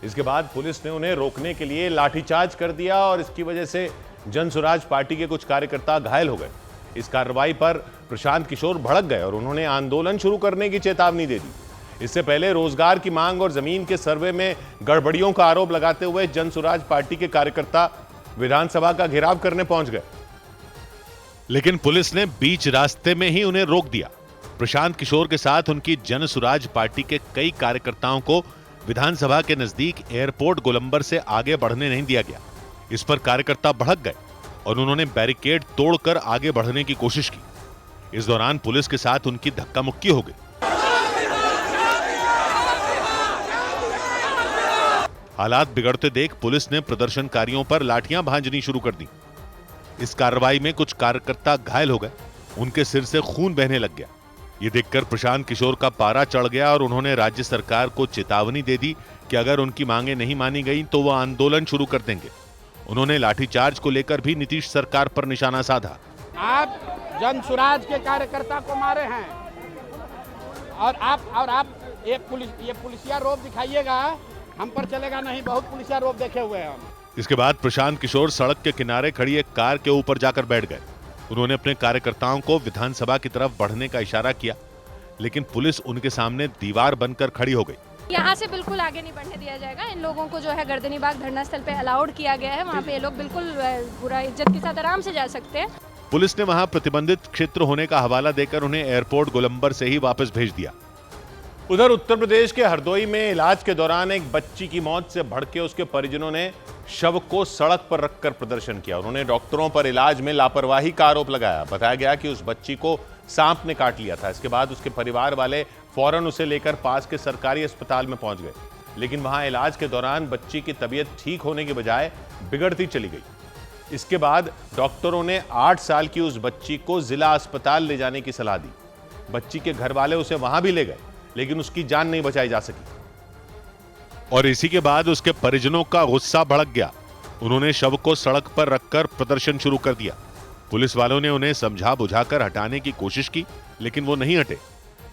इसके बाद पुलिस ने उन्हें रोकने के लिए लाठीचार्ज कर दिया और इसकी वजह से जन सुराज पार्टी के कुछ कार्यकर्ता घायल हो गए। इस कार्रवाई पर प्रशांत किशोर भड़क गए और उन्होंने आंदोलन शुरू करने की चेतावनी दे दी। इससे पहले रोजगार की मांग और जमीन के सर्वे में गड़बड़ियों का आरोप लगाते हुए जन सुराज पार्टी के कार्यकर्ता विधानसभा का घेराव करने पहुंच गए। लेकिन पुलिस ने बीच रास्ते में ही उन्हें रोक दिया। प्रशांत किशोर के साथ उनकी जन सुराज पार्टी के कई कार्यकर्ताओं को विधानसभा के नजदीक एयरपोर्ट गोलंबर से आगे बढ़ने नहीं दिया गया। इस पर कार्यकर्ता भड़क गए और उन्होंने बैरिकेड तोड़कर आगे बढ़ने की कोशिश की। इस दौरान पुलिस के साथ उनकी धक्का मुक्की हो गई। हालात बिगड़ते देख पुलिस ने प्रदर्शनकारियों पर लाठियां भांजनी शुरू कर दी। इस कार्रवाई में कुछ कार्यकर्ता घायल हो गए, उनके सिर से खून बहने लग गया। ये देखकर प्रशांत किशोर का पारा चढ़ गया और उन्होंने राज्य सरकार को चेतावनी दे दी कि अगर उनकी मांगे नहीं मानी गई तो वह आंदोलन शुरू कर देंगे। उन्होंने लाठीचार्ज को लेकर भी नीतीश सरकार पर निशाना साधा। आप जन सुराज के कार्यकर्ता को मारे हैं और आप ये पुलिसिया रोब दिखाइएगा, हम पर चलेगा नहीं। बहुत पुलिसिया रोब देखे हुए हैं हम। इसके बाद प्रशांत किशोर सड़क के किनारे खड़ी एक कार के ऊपर जाकर बैठ गए। उन्होंने अपने कार्यकर्ताओं को विधानसभा की तरफ बढ़ने का इशारा किया, लेकिन पुलिस उनके सामने दीवार बनकर खड़ी हो गई। यहाँ से बिल्कुल आगे नहीं बढ़ने दिया जाएगा। इन लोगों को जो है गर्दनी बाग धरना स्थल पे अलाउड किया गया है। वहाँ पे ये लोग बिल्कुल पूरा इज्जत के साथ आराम से जा सकते हैं। पुलिस ने वहां प्रतिबंधित क्षेत्र होने का हवाला देकर उन्हें एयरपोर्ट गोलंबर से ही वापस भेज दिया। उधर उत्तर प्रदेश के हरदोई में इलाज के दौरान एक बच्ची की मौत से भड़के उसके परिजनों ने शव को सड़क पर रखकर प्रदर्शन किया। उन्होंने डॉक्टरों पर इलाज में लापरवाही का आरोप लगाया। बताया गया कि उस बच्ची को सांप ने काट लिया था। इसके बाद उसके परिवार वाले फौरन उसे लेकर पास के सरकारी अस्पताल में पहुंच गए, लेकिन वहां इलाज के दौरान बच्ची की तबीयत ठीक होने के बजाय बिगड़ती चली गई। इसके बाद डॉक्टरों ने 8 साल की उस बच्ची को जिला अस्पताल ले जाने की सलाह दी। बच्ची के घर वाले उसे वहां भी ले गए, लेकिन उसकी जान नहीं बचाई जा सकी और इसी के बाद उसके परिजनों का गुस्सा भड़क गया। उन्होंने शव को सड़क पर रखकर प्रदर्शन शुरू कर दिया। पुलिस वालों ने उन्हें समझा बुझाकर हटाने की कोशिश की, लेकिन वो नहीं हटे।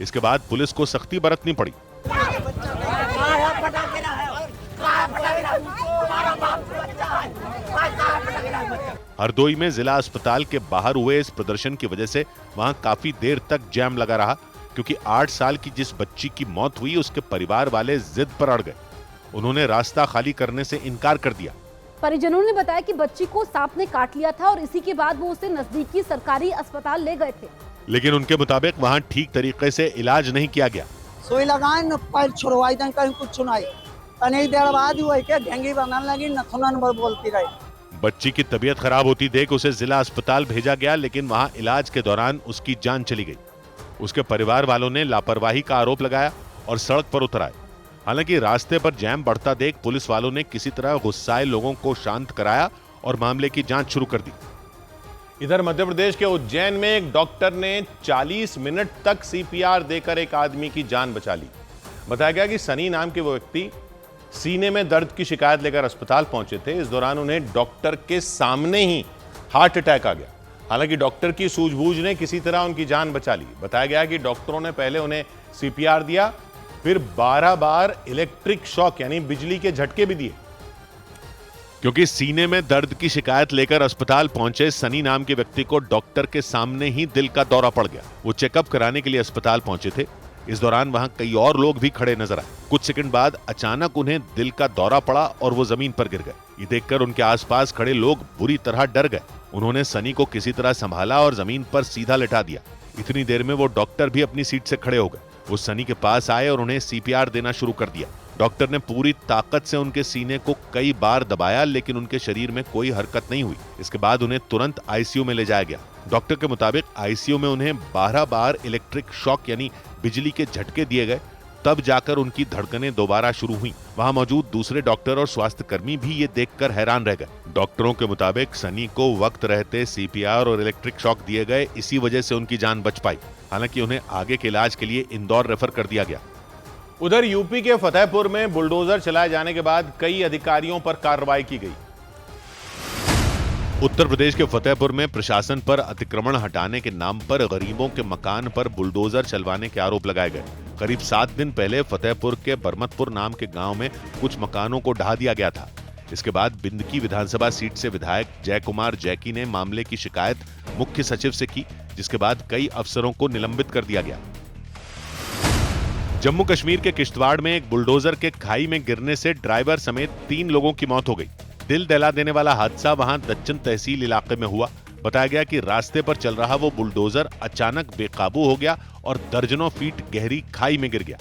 इसके बाद पुलिस को सख्ती बरतनी पड़ी। हरदोई में जिला अस्पताल के बाहर हुए इस प्रदर्शन की वजह से वहां काफी देर तक जैम लगा रहा, क्योंकि 8 साल की जिस बच्ची की मौत हुई उसके परिवार वाले जिद पर अड़ गए। उन्होंने रास्ता खाली करने से इनकार कर दिया। परिजनों ने बताया कि बच्ची को सांप ने काट लिया था और इसी के बाद वो उसे नजदीकी सरकारी अस्पताल ले गए थे, लेकिन उनके मुताबिक वहां ठीक तरीके से इलाज नहीं किया गया। सुई लगाए न पैर छुड़वाई दें, कहीं कुछ सुनाई तनी देर बाद हुआ के घेंगी बनने लगी, नथुनन बोलती रही। बच्ची की तबीयत खराब होती देख उसे जिला अस्पताल भेजा गया, लेकिन वहां इलाज के दौरान उसकी जान चली गई। उसके परिवार वालों ने लापरवाही का आरोप लगाया और सड़क पर उतर आए। हालांकि रास्ते पर जैम बढ़ता देख पुलिस वालों ने किसी तरह गुस्साए लोगों को शांत कराया और मामले की जांच शुरू कर दी। इधर मध्य प्रदेश के उज्जैन में एक डॉक्टर ने 40 मिनट तक सीपीआर देकर एक आदमी की जान बचा ली। बताया गया कि सनी नाम के वो व्यक्ति सीने में दर्द की शिकायत लेकर अस्पताल पहुंचे थे। इस दौरान उन्हें डॉक्टर के सामने ही हार्ट अटैक आ गया। हालांकि डॉक्टर की सूझबूझ ने किसी तरह उनकी जान बचा ली। बताया गया कि डॉक्टरों ने पहले उन्हें सीपीआर दिया, फिर 12 बार इलेक्ट्रिक शॉक यानी बिजली के झटके भी दिए। क्योंकि सीने में दर्द की शिकायत लेकर अस्पताल पहुंचे सनी नाम के व्यक्ति को डॉक्टर के सामने ही दिल का दौरा पड़ गया। वो चेकअप कराने के लिए अस्पताल पहुंचे थे। इस दौरान वहां कई और लोग भी खड़े नजर आए। कुछ सेकंड बाद अचानक उन्हें दिल का दौरा पड़ा और वो जमीन पर गिर गए। ये देखकर उनके आसपास खड़े लोग बुरी तरह डर गए। उन्होंने सनी को किसी तरह संभाला और जमीन पर सीधा लिटा दिया। इतनी देर में वो डॉक्टर भी अपनी सीट से खड़े हो गए। वो सनी के पास आए और उन्हें सीपीआर देना शुरू कर दिया। डॉक्टर ने पूरी ताकत से उनके सीने को कई बार दबाया, लेकिन उनके शरीर में कोई हरकत नहीं हुई। इसके बाद उन्हें तुरंत आईसीयू में ले जाया गया। डॉक्टर के मुताबिक आईसीयू में उन्हें 12 बार इलेक्ट्रिक शॉक यानी बिजली के झटके दिए गए, तब जाकर उनकी धड़कनें दोबारा शुरू हुई। वहां मौजूद दूसरे डॉक्टर और स्वास्थ्य कर्मी भी ये देखकर हैरान रह गए। डॉक्टरों के मुताबिक सनी को वक्त रहते सीपीआर और इलेक्ट्रिक शॉक दिए गए, इसी वजह से उनकी जान बच पाई। हालांकि उन्हें आगे के इलाज के लिए इंदौर रेफर कर दिया गया। उधर यूपी के फतेहपुर में बुलडोजर चलाए जाने के बाद कई अधिकारियों पर कार्रवाई की गई। उत्तर प्रदेश के फतेहपुर में प्रशासन पर अतिक्रमण हटाने के नाम पर गरीबों के मकान पर बुलडोजर चलवाने के आरोप लगाए गए। करीब 7 दिन पहले फतेहपुर के बरमतपुर नाम के गांव में कुछ मकानों को ढहा दिया गया था। इसके बाद बिंदकी विधानसभा सीट से विधायक जय कुमार जैकी ने मामले की शिकायत मुख्य सचिव से की, जिसके बाद कई अफसरों को निलंबित कर दिया गया। जम्मू कश्मीर के किश्तवाड़ में एक बुलडोजर के खाई में गिरने से ड्राइवर समेत 3 लोगों की मौत हो गई। दिल दहला देने वाला हादसा वहां दच्चन तहसील इलाके में हुआ। बताया गया कि रास्ते पर चल रहा वो बुलडोजर अचानक बेकाबू हो गया और दर्जनों फीट गहरी खाई में गिर गया।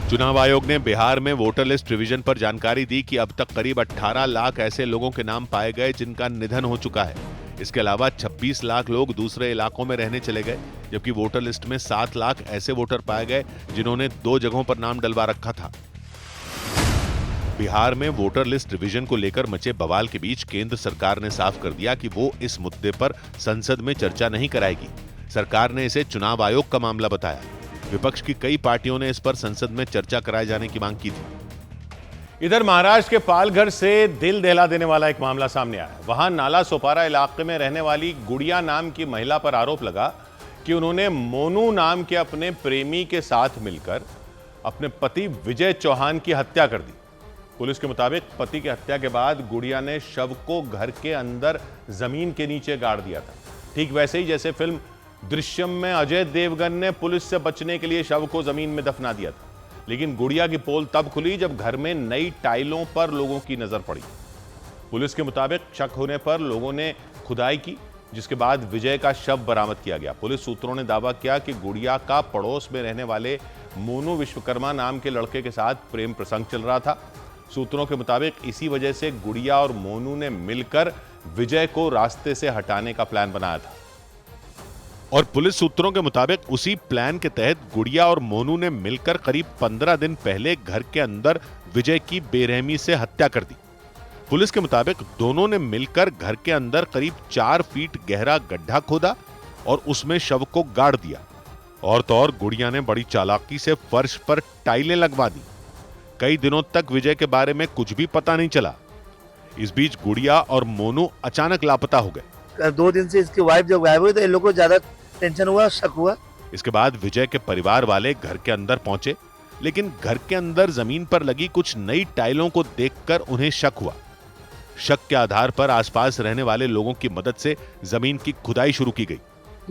चुनाव आयोग ने बिहार में वोटर लिस्ट रिवीजन पर जानकारी दी कि अब तक करीब 18 लाख ऐसे लोगों के नाम पाए गए जिनका निधन हो चुका है। इसके अलावा 26 लाख लोग दूसरे इलाकों में रहने चले गए, जबकि वोटर लिस्ट में 7 लाख ऐसे वोटर पाए गए जिन्होंने 2 जगहों पर नाम डलवा रखा था। बिहार में वोटर लिस्ट रिवीजन को लेकर मचे बवाल के बीच केंद्र सरकार ने साफ कर दिया कि वो इस मुद्दे पर संसद में चर्चा नहीं कराएगी। सरकार ने इसे चुनाव आयोग का मामला बताया। विपक्ष की कई पार्टियों ने इस पर संसद में चर्चा कराए जाने की मांग की थी। इधर महाराष्ट्र के पालघर से दिल दहला देने वाला एक मामला सामने आया है। वहां नाला सोपारा इलाके में रहने वाली गुड़िया नाम की महिला पर आरोप लगा कि उन्होंने मोनू नाम के अपने प्रेमी के साथ मिलकर अपने पति विजय चौहान की हत्या कर दी। पुलिस के मुताबिक पति की हत्या के बाद गुड़िया ने शव को घर के अंदर जमीन के नीचे गाड़ दिया था, ठीक वैसे ही जैसे फिल्म दृश्यम में अजय देवगन ने पुलिस से बचने के लिए शव को जमीन में दफना दिया था। लेकिन गुड़िया की पोल तब खुली जब घर में नई टाइलों पर लोगों की नजर पड़ी। पुलिस के मुताबिक शक होने पर लोगों ने खुदाई की, जिसके बाद विजय का शव बरामद किया गया। पुलिस सूत्रों ने दावा किया कि गुड़िया का पड़ोस में रहने वाले मोनू विश्वकर्मा नाम के लड़के के साथ प्रेम प्रसंग चल रहा था। सूत्रों के मुताबिक इसी वजह से गुड़िया और मोनू ने मिलकर विजय को रास्ते से हटाने का प्लान बनाया था। और पुलिस सूत्रों के मुताबिक उसी प्लान के तहत गुड़िया और मोनू ने मिलकर करीब 15 दिन पहले घर के अंदर विजय की बेरहमी से हत्या कर दी। पुलिस के मुताबिक दोनों ने मिलकर घर के अंदर करीब 4 फीट गहरा गड्ढा खोदा और उसमें शव को गाड़ दिया। और तो और गुड़िया ने बड़ी चालाकी से फर्श पर टाइलें लगवा दी। कई दिनों तक विजय के बारे में कुछ भी पता नहीं चला। इस बीच गुड़िया और मोनू अचानक लापता हो गए। 2 दिन से इसकी वाइफ जब गायब हुई तो इन लोगों को ज्यादा टेंशन हुआ, शक हुआ। इसके बाद विजय के परिवार वाले घर के अंदर पहुंचे, लेकिन घर के अंदर जमीन पर लगी कुछ नई टाइलों को देखकर उन्हें शक हुआ। शक के आधार पर आसपास रहने वाले लोगों की मदद से जमीन की खुदाई शुरू की गई।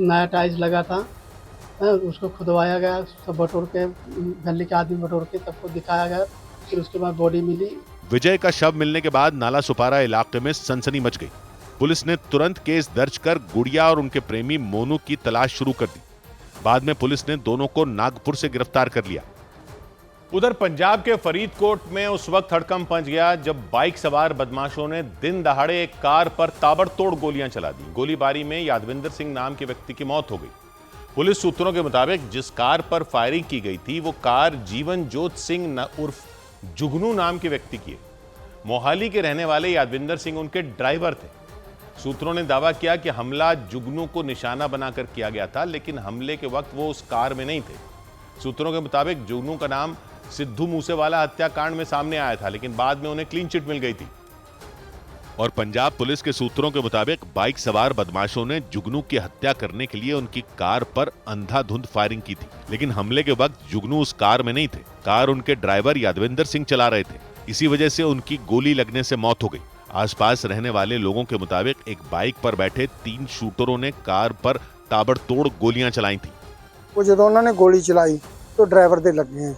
नया टाइल्स लगा था, उसको खुदवाया गया, सब बटोर के गली के आदमी बटोर के सबको दिखाया गया, फिर उसके बाद बॉडी मिली। विजय का शव मिलने के बाद नाला सुपारा इलाके में सनसनी मच गई। पुलिस ने तुरंत केस दर्ज कर गुड़िया और उनके प्रेमी मोनू की तलाश शुरू कर दी। बाद में पुलिस ने दोनों को नागपुर से गिरफ्तार कर लिया। उधर पंजाब के फरीदकोट में उस वक्त हड़कंप मच गया जब बाइक सवार बदमाशों ने दिन दहाड़े एक कार पर ताबड़तोड़ गोलियां चला दी। गोलीबारी में यादविंदर सिंह नाम के व्यक्ति की मौत हो गई। पुलिस सूत्रों के मुताबिक जिस कार पर फायरिंग की गई थी वो कार जीवनजोत सिंह उर्फ जुगनू नाम के व्यक्ति की है। मोहाली के रहने वाले यादविंदर सिंह उनके ड्राइवर थे। सूत्रों ने दावा किया कि हमला जुगनू को निशाना बनाकर किया गया था, लेकिन हमले के वक्त वो उस कार में नहीं थे। सूत्रों के मुताबिक जुगनू का नाम सिद्धू मूसेवाला हत्याकांड में सामने आया था, लेकिन बाद में उन्हें क्लीन चिट मिल गई थी। और पंजाब पुलिस के सूत्रों के मुताबिक बाइक सवार बदमाशों ने जुगनू की हत्या करने के लिए उनकी कार पर अंधाधुंध फायरिंग की थी, लेकिन हमले के वक्त जुगनू उस कार में नहीं थे। कार उनके ड्राइवर यादविंदर सिंह चला रहे थे। इसी वजह से उनकी गोली लगने से मौत हो गई। आसपास रहने वाले लोगों के मुताबिक एक बाइक पर बैठे 3 शूटरों ने कार पर ताबड़तोड़ गोलियां चलाई थी। वो जब उन्होंने गोली चलाई तो ड्राइवर दे लग गए,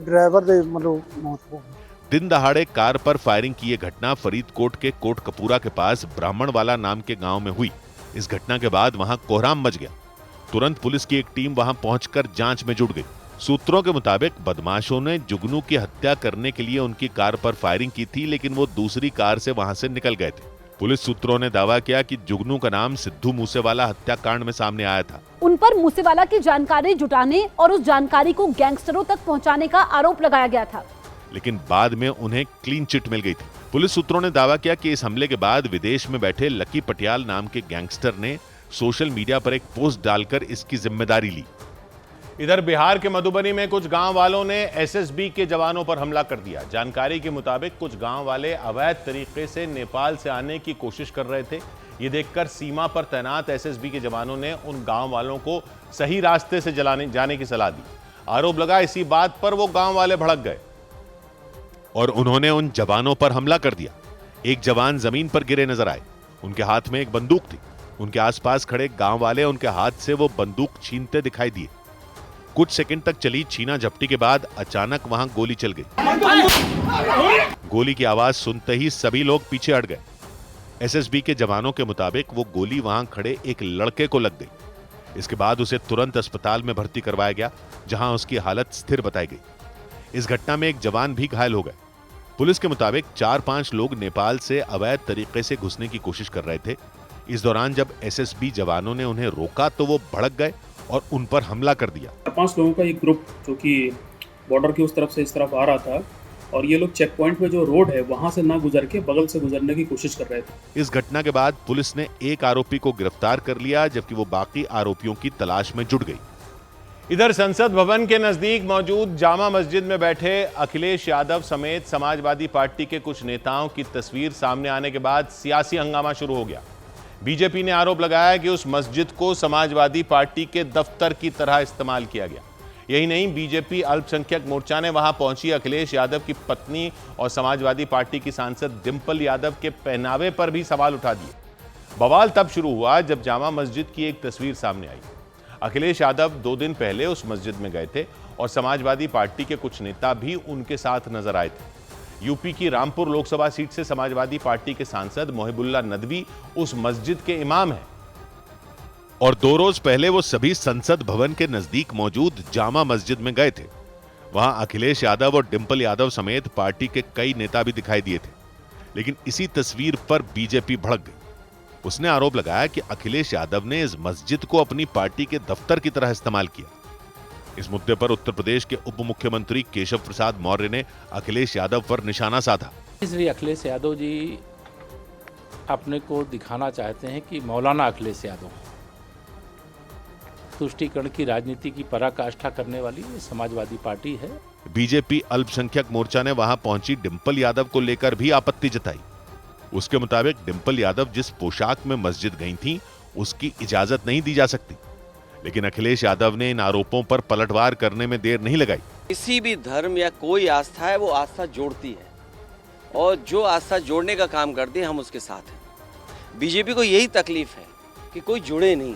ड्राइवर दे मतलब मौत हो गई। दिन दहाड़े कार पर फायरिंग की यह घटना फरीदकोट के कोटकपूरा के पास ब्राह्मणवाला नाम के गांव में हुई। इस घटना के बाद वहां कोहराम मच गया। तुरंत पुलिस की एक टीम वहां पहुंचकर जांच में जुट गई। सूत्रों के मुताबिक बदमाशों ने जुगनू की हत्या करने के लिए उनकी कार पर फायरिंग की थी, लेकिन वो दूसरी कार से वहां से निकल गए थे। पुलिस सूत्रों ने दावा किया कि जुगनू का नाम सिद्धू मूसेवाला हत्याकांड में सामने आया था। उन पर मूसेवाला की जानकारी जुटाने और उस जानकारी को गैंगस्टरों तक पहुंचाने का आरोप लगाया गया था, लेकिन बाद में उन्हें क्लीन चिट मिल गई थी। पुलिस सूत्रों ने दावा किया कि इस हमले के बाद विदेश में बैठे लकी पटियाल नाम के गैंगस्टर ने सोशल मीडिया पर एक पोस्ट डालकर इसकी जिम्मेदारी ली। इधर बिहार के मधुबनी में कुछ गांव वालों ने एसएसबी के जवानों पर हमला कर दिया। जानकारी के मुताबिक कुछ गांव वाले अवैध तरीके से नेपाल से आने की कोशिश कर रहे थे। ये देखकर सीमा पर तैनात एसएसबी के जवानों ने उन गांव वालों को सही रास्ते से जाने की सलाह दी। आरोप लगा इसी बात पर वो गांव वाले भड़क गए और उन्होंने उन जवानों पर हमला कर दिया। एक जवान जमीन पर गिरे नजर आए। उनके हाथ में एक बंदूक थी। उनके आसपास खड़े गांव वाले उनके हाथ से वो बंदूक छीनते दिखाई दिए। कुछ सेकंड तक चली छीना झपटी के बाद अचानक वहां गोली चल गई। गोली की आवाज सुनते ही सभी लोग पीछे हट गए। एसएसबी के जवानों के मुताबिक वो गोली वहां खड़े एक लड़के को लग गई। इसके बाद उसे तुरंत अस्पताल में भर्ती करवाया गया, जहां उसकी हालत स्थिर बताई गई। इस घटना में एक जवान भी घायल हो गए। पुलिस के मुताबिक 4-5 लोग नेपाल से अवैध तरीके से घुसने की कोशिश कर रहे थे। इस दौरान जब एसएसबी जवानों ने उन्हें रोका तो वो भड़क गए और उन पर हमला कर दिया। 5 लोगों का एक ग्रुप जो कि बॉर्डर के उस तरफ से इस तरफ आ रहा था और ये लोग चेक पॉइंट पे जो रोड है वहां से ना गुजर के बगल से गुजरने की कोशिश कर रहे थे। इस घटना के बाद पुलिस ने एक आरोपी को गिरफ्तार कर लिया, जबकि वो बाकी आरोपियों की तलाश में जुट गई। इधर संसद भवन के नजदीक मौजूद जामा मस्जिद में बैठे अखिलेश यादव समेत समाजवादी पार्टी के कुछ नेताओं की तस्वीर सामने आने के बाद सियासी हंगामा शुरू हो गया। बीजेपी ने आरोप लगाया कि उस मस्जिद को समाजवादी पार्टी के दफ्तर की तरह इस्तेमाल किया गया। यही नहीं, बीजेपी अल्पसंख्यक मोर्चा ने वहां पहुंची अखिलेश यादव की पत्नी और समाजवादी पार्टी की सांसद डिंपल यादव के पहनावे पर भी सवाल उठा दिए। बवाल तब शुरू हुआ जब जामा मस्जिद की एक तस्वीर सामने आई। अखिलेश यादव 2 दिन पहले उस मस्जिद में गए थे और समाजवादी पार्टी के कुछ नेता भी उनके साथ नजर आए थे। यूपी की रामपुर लोकसभा सीट से समाजवादी पार्टी के सांसद मोहिबुल्ला नदवी उस मस्जिद के इमाम हैं और 2 रोज पहले वो सभी संसद भवन के नजदीक मौजूद जामा मस्जिद में गए थे। वहां अखिलेश यादव और डिंपल यादव समेत पार्टी के कई नेता भी दिखाई दिए थे। लेकिन इसी तस्वीर पर बीजेपी भड़क गई। उसने आरोप लगाया कि अखिलेश यादव ने इस मस्जिद को अपनी पार्टी के दफ्तर की तरह इस्तेमाल किया। इस मुद्दे पर उत्तर प्रदेश के उप मुख्यमंत्री केशव प्रसाद मौर्य ने अखिलेश यादव पर निशाना साधा। इसलिए अखिलेश यादव जी अपने को दिखाना चाहते हैं कि मौलाना अखिलेश यादव तुष्टीकरण की राजनीति की पराकाष्ठा करने वाली समाजवादी पार्टी है। बीजेपी अल्पसंख्यक मोर्चा ने वहां पहुंची डिंपल यादव को लेकर भी आपत्ति जताई। उसके मुताबिक डिंपल यादव जिस पोशाक में मस्जिद गई थीं, उसकी इजाजत नहीं दी जा सकती। लेकिन अखिलेश यादव ने इन आरोपों पर पलटवार करने में देर नहीं लगाई। किसी भी धर्म या कोई आस्था है वो आस्था जोड़ती है और जो आस्था जोड़ने का काम करती है हम उसके साथ हैं। बीजेपी को यही तकलीफ है कि कोई जुड़े नहीं,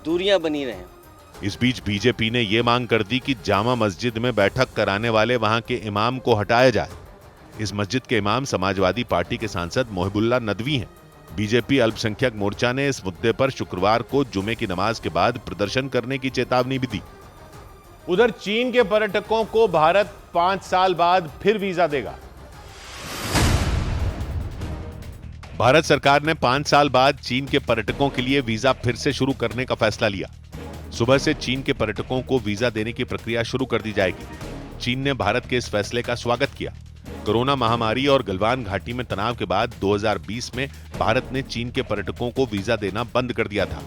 दूरियां बनी रहें। इस बीच बीजेपी ने ये मांग कर दी कि जामा मस्जिद में बैठक कराने वाले वहां के इमाम को हटाया जाए। इस मस्जिद के इमाम समाजवादी पार्टी के सांसद मोहिबुल्ला नदवी हैं। बीजेपी अल्पसंख्यक मोर्चा ने इस मुद्दे पर शुक्रवार को जुमे की नमाज के बाद प्रदर्शन करने की चेतावनी भी दी। उधर चीन के पर्यटकों को भारत 5 साल बाद फिर वीजा देगा। भारत सरकार ने 5 साल बाद चीन के पर्यटकों के लिए वीजा फिर से शुरू करने का फैसला लिया। सुबह से चीन के पर्यटकों को वीजा देने की प्रक्रिया शुरू कर दी जाएगी। चीन ने भारत के इस फैसले का स्वागत किया। कोरोना महामारी और गलवान घाटी में तनाव के बाद 2020 में भारत ने चीन के पर्यटकों को वीजा देना बंद कर दिया था।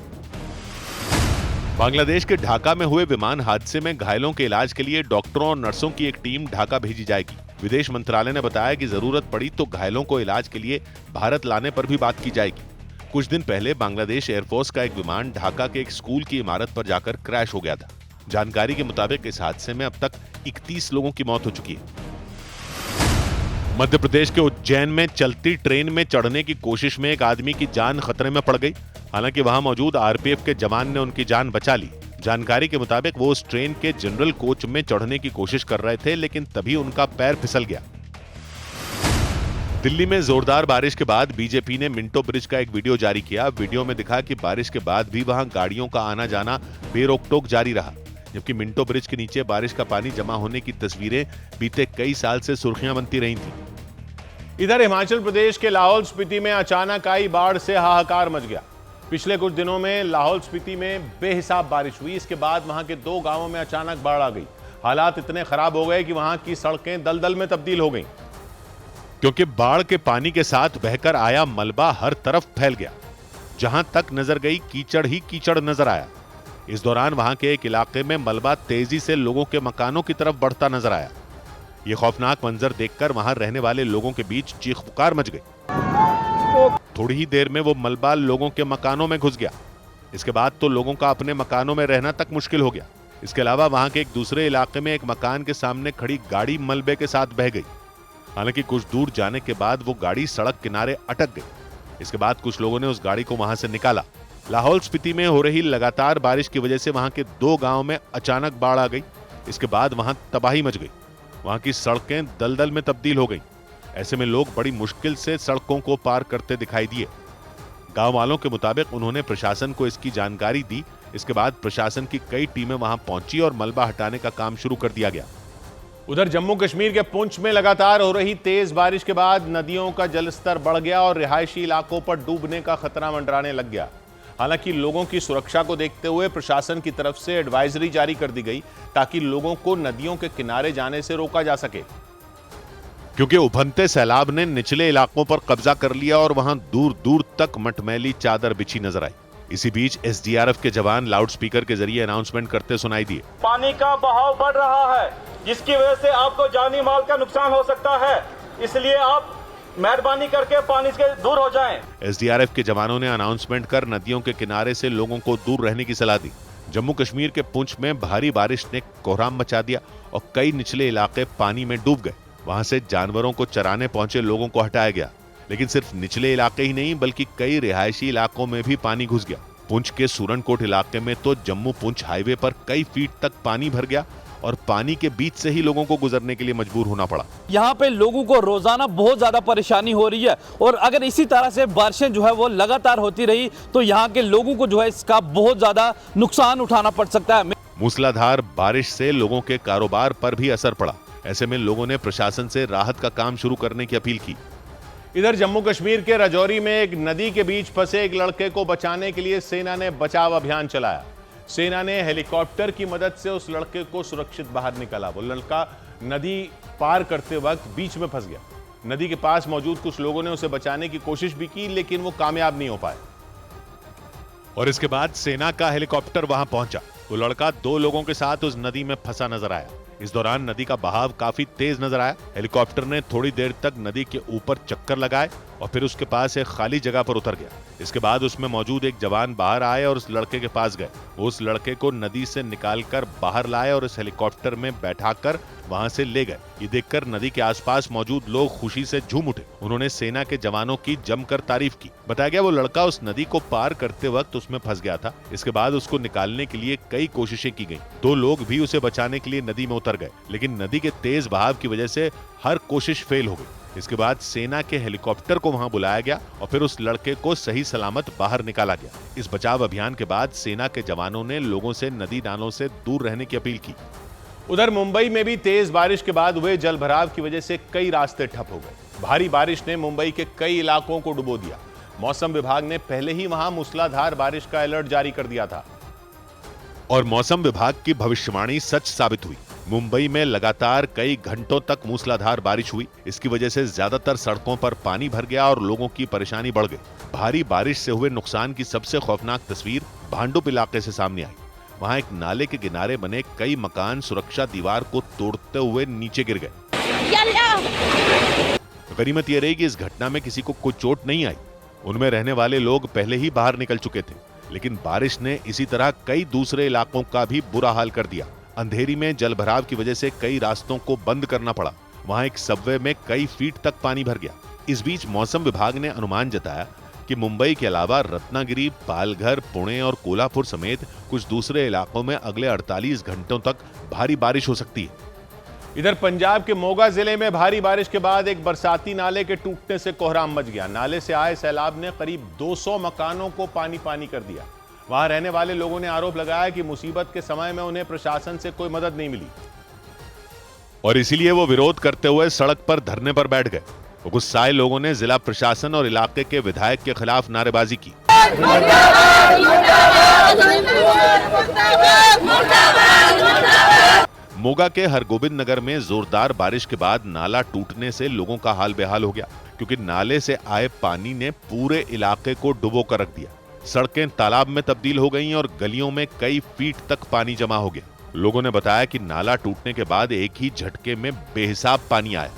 बांग्लादेश के ढाका में हुए विमान हादसे में घायलों के इलाज के लिए डॉक्टरों और नर्सों की एक टीम ढाका भेजी जाएगी। विदेश मंत्रालय ने बताया कि जरूरत पड़ी तो घायलों को इलाज के लिए भारत लाने पर भी बात की जाएगी। कुछ दिन पहले बांग्लादेश एयरफोर्स का एक विमान ढाका के एक स्कूल की इमारत पर जाकर क्रैश हो गया था। जानकारी के मुताबिक इस हादसे में अब तक 31 लोगों की मौत हो चुकी है। मध्य प्रदेश के उज्जैन में चलती ट्रेन में चढ़ने की कोशिश में एक आदमी की जान खतरे में पड़ गई। हालांकि वहां मौजूद आरपीएफ के जवान ने उनकी जान बचा ली। जानकारी के मुताबिक वो उस ट्रेन के जनरल कोच में चढ़ने की कोशिश कर रहे थे, लेकिन तभी उनका पैर फिसल गया। दिल्ली में जोरदार बारिश के बाद बीजेपी ने मिंटो ब्रिज का एक वीडियो जारी किया। वीडियो में दिखा कि बारिश के बाद भी वहां गाड़ियों का आना जाना बेरोक-टोक जारी रहा, जबकि मिंटो ब्रिज के नीचे बारिश का पानी जमा होने की तस्वीरें बीते कई साल से सुर्खियां बनती रही थी। इधर हिमाचल प्रदेश के लाहौल स्पीति में अचानक आई बाढ़ से हाहाकार मच गया। पिछले कुछ दिनों में लाहौल स्पीति में बेहिसाब बारिश हुई। इसके बाद वहां के 2 गांवों में अचानक बाढ़ आ गई। हालात इतने खराब हो गए कि वहां की सड़कें दलदल में तब्दील हो गईं, क्योंकि बाढ़ के पानी के साथ बहकर आया मलबा हर तरफ फैल गया। जहां तक नजर गई कीचड़ ही कीचड़ नजर आया। इस दौरान वहां के एक इलाके में मलबा तेजी से लोगों के मकानों की तरफ बढ़ता नजर आया। ये खौफनाक मंजर देखकर वहां रहने वाले लोगों के बीच चीख पुकार मच गई। थोड़ी ही देर में वो मलबा लोगों के मकानों में घुस गया। इसके बाद तो लोगों का अपने मकानों में रहना तक मुश्किल हो गया। इसके अलावा वहां के एक दूसरे इलाके में एक मकान के सामने खड़ी गाड़ी मलबे के साथ बह गई। हालांकि कुछ दूर जाने के बाद वो गाड़ी सड़क किनारे अटक गई। इसके बाद कुछ लोगों ने उस गाड़ी को वहां से निकाला। लाहौल स्पीति में हो रही लगातार बारिश की वजह से वहां के 2 गांवों में अचानक बाढ़ आ गई। इसके बाद वहां तबाही मच गई। वहां की सड़कें दलदल में तब्दील हो गई। ऐसे में लोग बड़ी मुश्किल से सड़कों को पार करते दिखाई दिए। गांव वालों के मुताबिक उन्होंने प्रशासन को इसकी जानकारी दी। इसके बाद प्रशासन की कई टीमें वहां पहुंची और मलबा हटाने का काम शुरू कर दिया गया। उधर जम्मू कश्मीर के पुंछ में लगातार हो रही तेज बारिश के बाद नदियों का जलस्तर बढ़ गया और रिहायशी इलाकों पर डूबने का खतरा मंडराने लग गया। हालांकि लोगों की सुरक्षा को देखते हुए प्रशासन की तरफ से एडवाइजरी जारी कर दी गई ताकि लोगों को नदियों के किनारे जाने से रोका जा सके, क्योंकि उभरते सैलाब ने निचले इलाकों पर कब्जा कर लिया और वहां दूर दूर तक मटमैली चादर बिछी नजर आई। इसी बीच एसडीआरएफ के जवान लाउडस्पीकर के जरिए अनाउंसमेंट करते सुनाई दिए। पानी का बहाव बढ़ रहा है जिसकी वजह से आपको जानी माल का नुकसान हो सकता है, इसलिए आप मेहरबानी करके पानी से दूर हो जाएं। एसडीआरएफ के जवानों ने अनाउंसमेंट कर नदियों के किनारे से लोगों को दूर रहने की सलाह दी। जम्मू कश्मीर के पुंछ में भारी बारिश ने कोहराम मचा दिया और कई निचले इलाके पानी में डूब गए। वहां से जानवरों को चराने पहुंचे लोगों को हटाया गया, लेकिन सिर्फ निचले इलाके ही नहीं बल्कि कई रिहायशी इलाकों में भी पानी घुस गया। पुंछ के सूरनकोट इलाके में तो जम्मू पुंछ हाईवे पर कई फीट तक पानी भर गया और पानी के बीच से ही लोगों को गुजरने के लिए मजबूर होना पड़ा। यहाँ पे लोगों को रोजाना बहुत ज्यादा परेशानी हो रही है और अगर इसी तरह से बारिशें जो है वो लगातार होती रही तो यहाँ के लोगों को जो है इसका बहुत ज्यादा नुकसान उठाना पड़ सकता है। मूसलाधार बारिश से लोगों के कारोबार पर भी असर पड़ा। ऐसे में लोगों ने प्रशासन से राहत का काम शुरू करने की अपील की। इधर जम्मू कश्मीर के राजौरी में एक नदी के बीच फंसे एक लड़के को बचाने के लिए सेना ने बचाव अभियान चलाया। सेना ने हेलीकॉप्टर की मदद से उस लड़के को सुरक्षित बाहर निकाला। वो लड़का नदी पार करते वक्त बीच में फंस गया। नदी के पास मौजूद कुछ लोगों ने उसे बचाने की कोशिश भी की, लेकिन वो कामयाब नहीं हो पाए और इसके बाद सेना का हेलीकॉप्टर वहां पहुंचा। वो लड़का 2 लोगों के साथ उस नदी में फंसा नजर आया। इस दौरान नदी का बहाव काफी तेज नजर आया। हेलीकॉप्टर ने थोड़ी देर तक नदी के ऊपर चक्कर लगाए और फिर उसके पास एक खाली जगह पर उतर गया। इसके बाद उसमें मौजूद एक जवान बाहर आए और उस लड़के के पास गए। वो उस लड़के को नदी से निकालकर बाहर लाए और इस हेलीकॉप्टर में बैठाकर वहां से ले गए। ये देखकर नदी के आसपास मौजूद लोग खुशी से झूम उठे। उन्होंने सेना के जवानों की जमकर तारीफ की। बताया गया वो लड़का उस नदी को पार करते वक्त उसमें फंस गया था। इसके बाद उसको निकालने के लिए कई कोशिशें की गई। 2 लोग भी उसे बचाने के लिए नदी में उतर गए, लेकिन नदी के तेज बहाव की वजह से हर कोशिश फेल हो गई। इसके बाद सेना के हेलीकॉप्टर को वहां बुलाया गया और फिर उस लड़के को सही सलामत बाहर निकाला गया। इस बचाव अभियान के बाद सेना के जवानों ने लोगों से नदी नालों से दूर रहने की अपील की। उधर मुंबई में भी तेज बारिश के बाद हुए जलभराव की वजह से कई रास्ते ठप हो गए। भारी बारिश ने मुंबई के कई इलाकों को डुबो दिया। मौसम विभाग ने पहले ही वहां मूसलाधार बारिश का अलर्ट जारी कर दिया था और मौसम विभाग की भविष्यवाणी सच साबित हुई। मुंबई में लगातार कई घंटों तक मूसलाधार बारिश हुई। इसकी वजह से ज्यादातर सड़कों पर पानी भर गया और लोगों की परेशानी बढ़ गई। भारी बारिश से हुए नुकसान की सबसे खौफनाक तस्वीर भांडुप इलाके से सामने आई। वहां एक नाले के किनारे बने कई मकान सुरक्षा दीवार को तोड़ते हुए नीचे गिर गए। गनीमत यह रही कि इस घटना में किसी को कोई चोट नहीं आई। उनमें रहने वाले लोग पहले ही बाहर निकल चुके थे, लेकिन बारिश ने इसी तरह कई दूसरे इलाकों का भी बुरा हाल कर दिया। अंधेरी में जलभराव की वजह से कई रास्तों को बंद करना पड़ा। वहां एक सबवे में कई फीट तक पानी भर गया। इस बीच मौसम विभाग ने अनुमान जताया कि मुंबई के अलावा रत्नागिरी, पालघर, पुणे और कोल्हापुर समेत कुछ दूसरे इलाकों में अगले 48 घंटों तक भारी बारिश हो सकती है। इधर पंजाब के मोगा जिले में भारी बारिश के बाद एक बरसाती नाले के टूटने से कोहराम मच गया। नाले से आए सैलाब ने करीब 200 मकानों को पानी पानी कर दिया। वहां रहने वाले लोगों ने आरोप लगाया कि मुसीबत के समय में उन्हें प्रशासन से कोई मदद नहीं मिली और इसीलिए वो विरोध करते हुए सड़क पर धरने पर बैठ गए। गुस्साए लोगों ने जिला प्रशासन और इलाके के विधायक के खिलाफ नारेबाजी की। मोगा के हरगोबिंद नगर में जोरदार बारिश के बाद नाला टूटने से लोगों का हाल बेहाल हो गया, क्योंकि नाले से आए पानी ने पूरे इलाके को डुबो कर रख दिया। सड़कें तालाब में तब्दील हो गईं और गलियों में कई फीट तक पानी जमा हो गया। लोगों ने बताया कि नाला टूटने के बाद एक ही झटके में बेहिसाब पानी आया।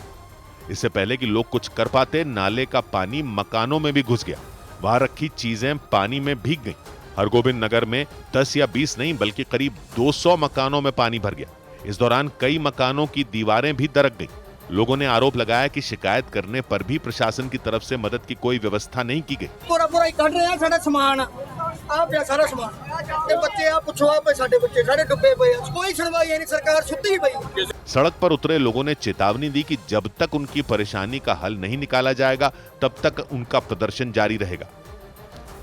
इससे पहले कि लोग कुछ कर पाते, नाले का पानी मकानों में भी घुस गया। वहां रखी चीजें पानी में भीग गईं। हरगोबिंद नगर में 10 या 20 नहीं बल्कि करीब 200 मकानों में पानी भर गया। इस दौरान कई मकानों की दीवारें भी दरक गईं। लोगों ने आरोप लगाया कि शिकायत करने पर भी प्रशासन की तरफ से मदद की कोई व्यवस्था नहीं की गई। पूरा कट रहे हैं सारा सामान ਆ ਪਿਆ ਸਾਰਾ ਸਮਾਨ ਤੇ ਬੱਚੇ ਆ ਪੁੱਛੋ ਆ ਪਏ ਸਾਡੇ ਬੱਚੇ ਸਾਰੇ ਡੁੱਬੇ ਪਏ ਆ ਕੋਈ ਸੁਣਵਾਈ ਨਹੀਂ सरकार सुत्ती पई। सड़क पर उतरे लोगों ने चेतावनी दी कि जब तक उनकी परेशानी का हल नहीं निकाला जाएगा तब तक उनका प्रदर्शन जारी रहेगा।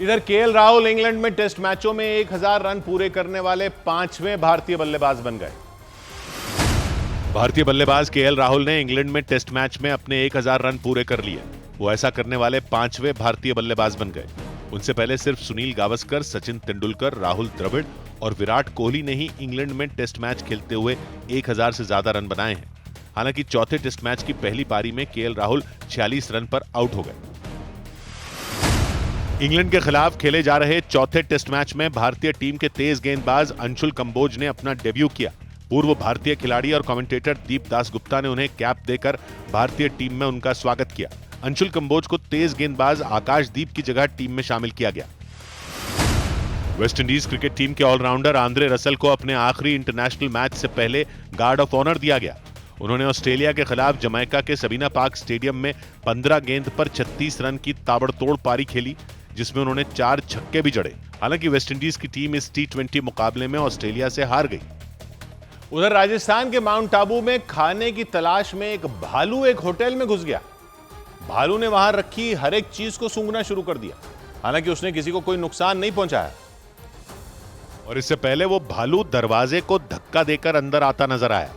इधर केएल राहुल इंग्लैंड में टेस्ट मैचों में 1000 रन पूरे करने वाले 5वें भारतीय बल्लेबाज बन गए। भारतीय बल्लेबाज केएल राहुल ने इंग्लैंड में टेस्ट मैच में अपने 1000 रन पूरे कर लिए। वो ऐसा करने वाले 5वें भारतीय बल्लेबाज बन गए। उनसे पहले सिर्फ सुनील गावस्कर, सचिन तेंदुलकर, राहुल द्रविड़ और विराट कोहली ने ही इंग्लैंड में टेस्ट मैच खेलते हुए 1000 से ज्यादा रन बनाए हैं। हालांकि चौथे टेस्ट मैच की पहली पारी में केएल राहुल 46 रन पर आउट हो गए। इंग्लैंड के खिलाफ खेले जा रहे चौथे टेस्ट मैच में भारतीय टीम के तेज गेंदबाज अंशुल कंबोज ने अपना डेब्यू किया। पूर्व भारतीय खिलाड़ी और कमेंटेटर दीप दासगुप्ता ने उन्हें कैप देकर भारतीय टीम में उनका स्वागत किया। अंशुल कंबोज को तेज गेंदबाज आकाशदीप की जगह टीम में शामिल किया गया। वेस्टइंडीज क्रिकेट टीम के ऑलराउंडर आंद्रे रसल को अपने आखिरी इंटरनेशनल मैच से पहले गार्ड ऑफ ऑनर दिया गया। उन्होंने ऑस्ट्रेलिया के खिलाफ जमैका के सबीना पार्क स्टेडियम में 15 गेंद पर 36 रन की ताबड़तोड़ पारी खेली, जिसमें उन्होंने 4 छक्के भी जड़े। हालांकि वेस्टइंडीज की टीम इस T20 मुकाबले में ऑस्ट्रेलिया से हार गई। उधर राजस्थान के माउंट आबू में खाने की तलाश में एक भालू एक होटल में घुस गया। भालू ने वहां रखी हर एक चीज को सूंघना शुरू कर दिया। हालांकि उसने किसी को कोई नुकसान नहीं पहुंचाया और इससे पहले वो भालू दरवाजे को धक्का देकर अंदर आता नजर आया।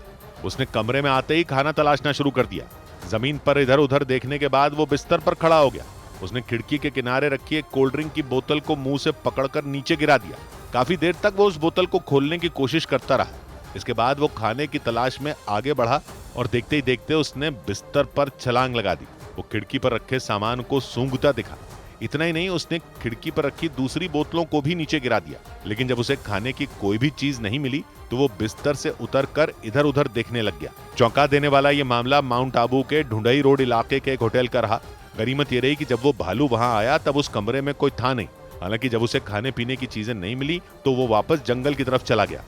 उसने कमरे में आते ही खाना तलाशना शुरू कर दिया। जमीन पर इधर उधर देखने के बाद वो बिस्तर पर खड़ा हो गया। उसने खिड़की के किनारे रखी एक कोल्ड ड्रिंक की बोतल को मुंह से पकड़कर नीचे गिरा दिया। काफी देर तक वो उस बोतल को खोलने की कोशिश करता रहा। इसके बाद वो खाने की तलाश में आगे बढ़ा और देखते ही देखते उसने बिस्तर पर छलांग लगा दी। वो खिड़की पर रखे सामान को सूंघता दिखा। इतना ही नहीं, उसने खिड़की पर रखी दूसरी बोतलों को भी नीचे गिरा दिया। लेकिन जब उसे खाने की कोई भी चीज नहीं मिली तो वो बिस्तर से उतरकर इधर उधर देखने लग गया। चौंका देने वाला ये मामला माउंट आबू के ढूंढई रोड इलाके के एक होटल का रहा। गनीमत ये रही कि जब वो भालू वहां आया तब उस कमरे में कोई था नहीं। हालांकि जब उसे खाने पीने की चीजें नहीं मिली तो वो वापस जंगल की तरफ चला गया।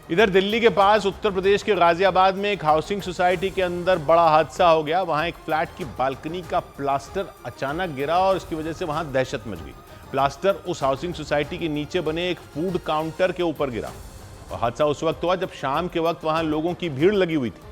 इधर दिल्ली के पास उत्तर प्रदेश के गाजियाबाद में एक हाउसिंग सोसाइटी के अंदर बड़ा हादसा हो गया। वहां एक फ्लैट की बालकनी का प्लास्टर अचानक गिरा और इसकी वजह से वहां दहशत मच गई। प्लास्टर उस हाउसिंग सोसाइटी के नीचे बने एक फूड काउंटर के ऊपर गिरा और हादसा उस वक्त हुआ जब शाम के वक्त वहां लोगों की भीड़ लगी हुई थी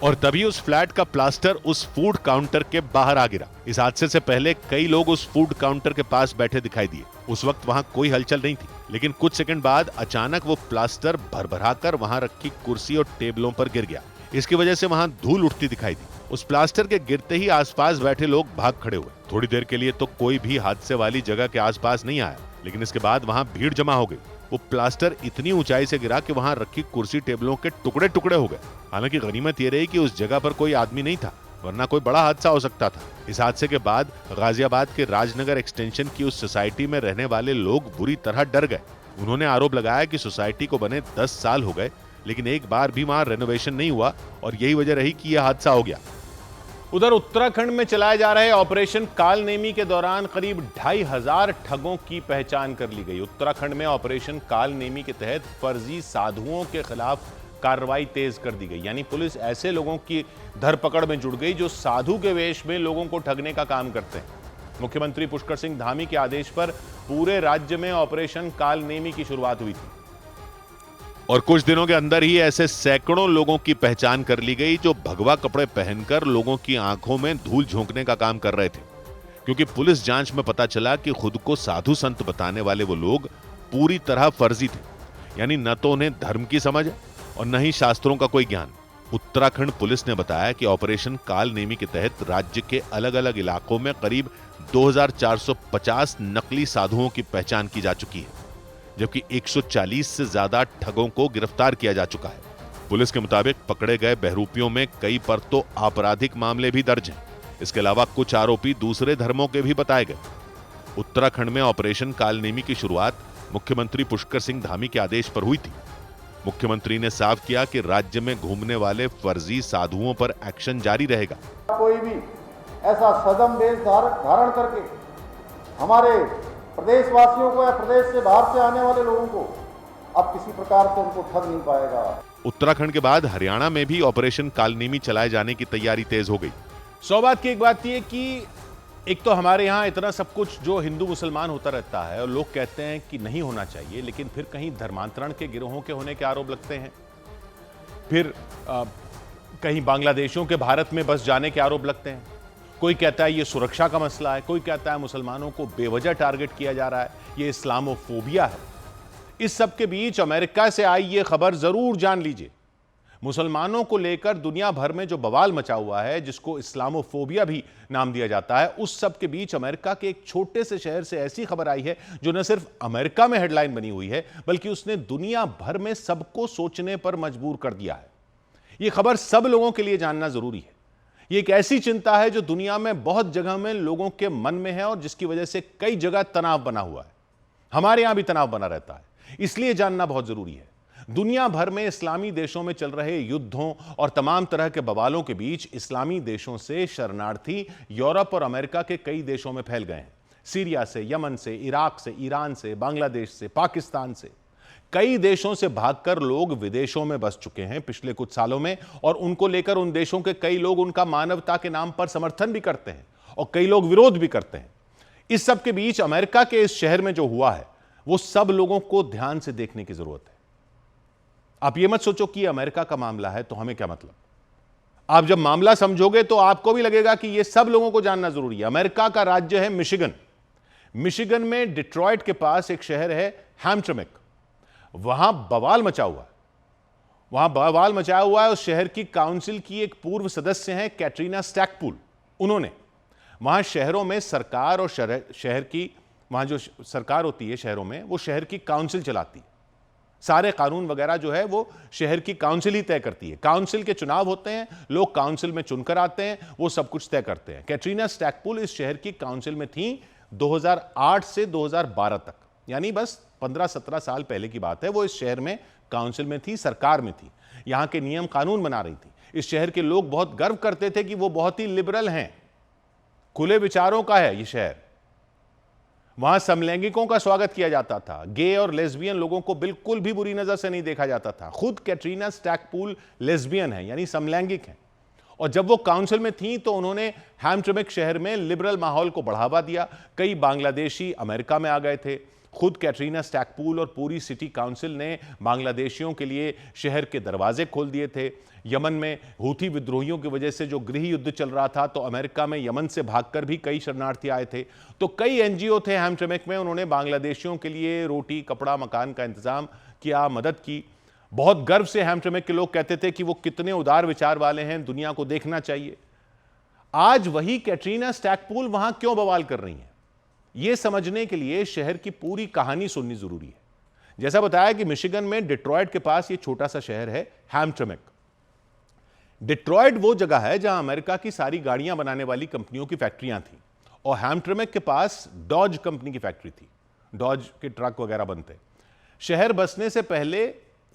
और तभी उस फ्लैट का प्लास्टर उस फूड काउंटर के बाहर आ गिरा। इस हादसे से पहले कई लोग उस फूड काउंटर के पास बैठे दिखाई दिए। उस वक्त वहां कोई हलचल नहीं थी, लेकिन कुछ सेकंड बाद अचानक वो प्लास्टर भरभराकर वहां रखी कुर्सी और टेबलों पर गिर गया। इसकी वजह से वहां धूल उठती दिखाई दी। उस प्लास्टर के गिरते ही आसपास बैठे लोग भाग खड़े हुए। थोड़ी देर के लिए तो कोई भी हादसे वाली जगह के आसपास नहीं आया, लेकिन इसके बाद वहां भीड़ जमा हो गई। वो प्लास्टर इतनी ऊंचाई से गिरा कि वहां रखी कुर्सी टेबलों के टुकड़े टुकड़े हो गए। हालांकि गनीमत ये रही कि उस जगह पर कोई आदमी नहीं था, वरना कोई बड़ा हादसा हो सकता था। इस हादसे के बाद गाजियाबाद के राजनगर एक्सटेंशन की उस सोसाइटी में रहने वाले लोग बुरी तरह डर गए। उन्होंने आरोप लगाया कि सोसाइटी को बने 10 साल हो गए, लेकिन एक बार भी वहां रेनोवेशन नहीं हुआ और यही वजह रही कि यह हादसा हो गया। उधर उत्तराखंड में चलाए जा रहे ऑपरेशन कालनेमी के दौरान करीब 2500 ठगों की पहचान कर ली गई। उत्तराखंड में ऑपरेशन कालनेमी के तहत फर्जी साधुओं के खिलाफ कार्रवाई तेज कर दी गई। यानी पुलिस ऐसे लोगों की धरपकड़ में जुड़ गई जो साधु के वेश में लोगों को ठगने का काम करते हैं। मुख्यमंत्री पुष्कर सिंह धामी के आदेश पर पूरे राज्य में ऑपरेशन कालनेमी की शुरुआत हुई थी और कुछ दिनों के अंदर ही ऐसे सैकड़ों लोगों की पहचान कर ली गई जो भगवा कपड़े पहनकर लोगों की आंखों में धूल झोंकने का काम कर रहे थे। क्योंकि पुलिस जांच में पता चला कि खुद को साधु संत बताने वाले वो लोग पूरी तरह फर्जी थे। यानी न तो उन्हें धर्म की समझ और न ही शास्त्रों का कोई ज्ञान। उत्तराखंड पुलिस ने बताया कि ऑपरेशन कालनेमी के तहत राज्य के अलग अलग इलाकों में करीब 2450 नकली साधुओं की पहचान की जा चुकी है, जबकि 140 से ज्यादा ठगों को गिरफ्तार किया जा चुका है। पुलिस के मुताबिक पकड़े गए बहरूपियों में कई पर तो आपराधिक मामले भी दर्ज हैं। इसके अलावा कुछ आरोपी दूसरे धर्मों के भी बताए गए। उत्तराखंड में ऑपरेशन कालनेमी की शुरुआत मुख्यमंत्री पुष्कर सिंह धामी के आदेश पर हुई थी। मुख्यमंत्री ने साफ किया कि राज्य में घूमने वाले फर्जी साधुओं पर एक्शन जारी रहेगा। कोई भी ऐसा सदम वेश धारण करके हमारे प्रदेशवासियों को या प्रदेश से बाहर से आने वाले लोगों को अब किसी प्रकार से उनको ठग नहीं पाएगा। उत्तराखंड के बाद हरियाणा में भी ऑपरेशन कालनेमी चलाए जाने की तैयारी तेज हो गई। सौ बात की एक बात यह कि एक तो हमारे यहाँ इतना सब कुछ जो हिंदू मुसलमान होता रहता है और लोग कहते हैं कि नहीं होना चाहिए, लेकिन फिर कहीं धर्मांतरण के गिरोहों के होने के आरोप लगते हैं, फिर कहीं बांग्लादेशियों के भारत में बस जाने के आरोप लगते हैं। कोई कहता है ये सुरक्षा का मसला है, कोई कहता है मुसलमानों को बेवजह टारगेट किया जा रहा है, ये इस्लामोफोबिया है। इस सब के बीच अमेरिका से आई ये खबर जरूर जान लीजिए। मुसलमानों को लेकर दुनिया भर में जो बवाल मचा हुआ है, जिसको इस्लामोफोबिया भी नाम दिया जाता है, उस सब के बीच अमेरिका के एक छोटे से शहर से ऐसी खबर आई है जो न सिर्फ अमेरिका में हेडलाइन बनी हुई है, बल्कि उसने दुनिया भर में सबको सोचने पर मजबूर कर दिया है। यह खबर सब लोगों के लिए जानना जरूरी है। यह एक ऐसी चिंता है जो दुनिया में बहुत जगह में लोगों के मन में है और जिसकी वजह से कई जगह तनाव बना हुआ है। हमारे यहां भी तनाव बना रहता है, इसलिए जानना बहुत जरूरी है। दुनिया भर में इस्लामी देशों में चल रहे युद्धों और तमाम तरह के बवालों के बीच इस्लामी देशों से शरणार्थी यूरोप और अमेरिका के कई देशों में फैल गए हैं। सीरिया से, यमन से, इराक से, ईरान से, बांग्लादेश से, पाकिस्तान से, कई देशों से भागकर लोग विदेशों में बस चुके हैं पिछले कुछ सालों में, और उनको लेकर उन देशों के कई लोग उनका मानवता के नाम पर समर्थन भी करते हैं और कई लोग विरोध भी करते हैं। इस सब के बीच अमेरिका के इस शहर में जो हुआ है वो सब लोगों को ध्यान से देखने की जरूरत है। आप ये मत सोचो कि अमेरिका का मामला है तो हमें क्या मतलब। आप जब मामला समझोगे तो आपको भी लगेगा कि यह सब लोगों को जानना जरूरी है। अमेरिका का राज्य है मिशिगन। मिशिगन में डिट्रॉयट के पास एक शहर है हैम्ट्रामिक। वहां बवाल मचा हुआ है। वहां बवाल मचाया हुआ है। उस शहर की काउंसिल की एक पूर्व सदस्य हैं कैटरीना स्टैकपूल। उन्होंने वहां शहरों में सरकार और शहर की, वहां जो सरकार होती है शहरों में, वो शहर की काउंसिल चलाती है। सारे कानून वगैरह जो है वो शहर की काउंसिल ही तय करती है। काउंसिल के चुनाव होते हैं, लोग काउंसिल में चुनकर आते हैं, वो सब कुछ तय करते हैं। कैटरीना स्टैकपूल इस शहर की काउंसिल में थी 2008 से 2012 तक, यानी बस 15-17 साल पहले की बात है। वो इस शहर में काउंसिल में थी, सरकार में थी, यहां के नियम कानून बना रही थी। इस शहर के लोग बहुत गर्व करते थे कि वो बहुत ही लिबरल हैं, खुले विचारों का है ये शहर। वहां समलैंगिकों का स्वागत किया जाता था। गे और लेस्बियन लोगों को बिल्कुल भी बुरी नजर से नहीं देखा जाता था। खुद कैटरीना स्टैकपूल लेस्बियन है, यानी समलैंगिक हैं। और जब वो काउंसिल में थी तो उन्होंने हैम्ट्रामिक शहर में लिबरल माहौल को बढ़ावा दिया। कई बांग्लादेशी अमेरिका में आ गए थे। खुद कैटरीना स्टैकपूल और पूरी सिटी काउंसिल ने बांग्लादेशियों के लिए शहर के दरवाजे खोल दिए थे। यमन में हूथी विद्रोहियों की वजह से जो गृह युद्ध चल रहा था, तो अमेरिका में यमन से भागकर भी कई शरणार्थी आए थे। तो कई एनजीओ थे हैम्ट्रामिक में, उन्होंने बांग्लादेशियों के लिए रोटी, कपड़ा, मकान का इंतजाम किया, मदद की। बहुत गर्व से हैम्ट्रामिक के लोग कहते थे कि वो कितने उदार विचार वाले हैं, दुनिया को देखना चाहिए। आज वही कैटरीना स्टैकपूल वहां क्यों बवाल कर रही हैं, यह समझने के लिए शहर की पूरी कहानी सुननी जरूरी है। जैसा बताया कि मिशिगन में डिट्रॉयट के पास यह छोटा सा शहर है हैम्ट्रामिक। डिट्रॉयट वो जगह है जहां अमेरिका की सारी गाड़ियां बनाने वाली कंपनियों की फैक्ट्रियां थी, और हैम्ट्रामिक के पास डॉज कंपनी की फैक्ट्री थी। डॉज के ट्रक वगैरह बनते। शहर बसने से पहले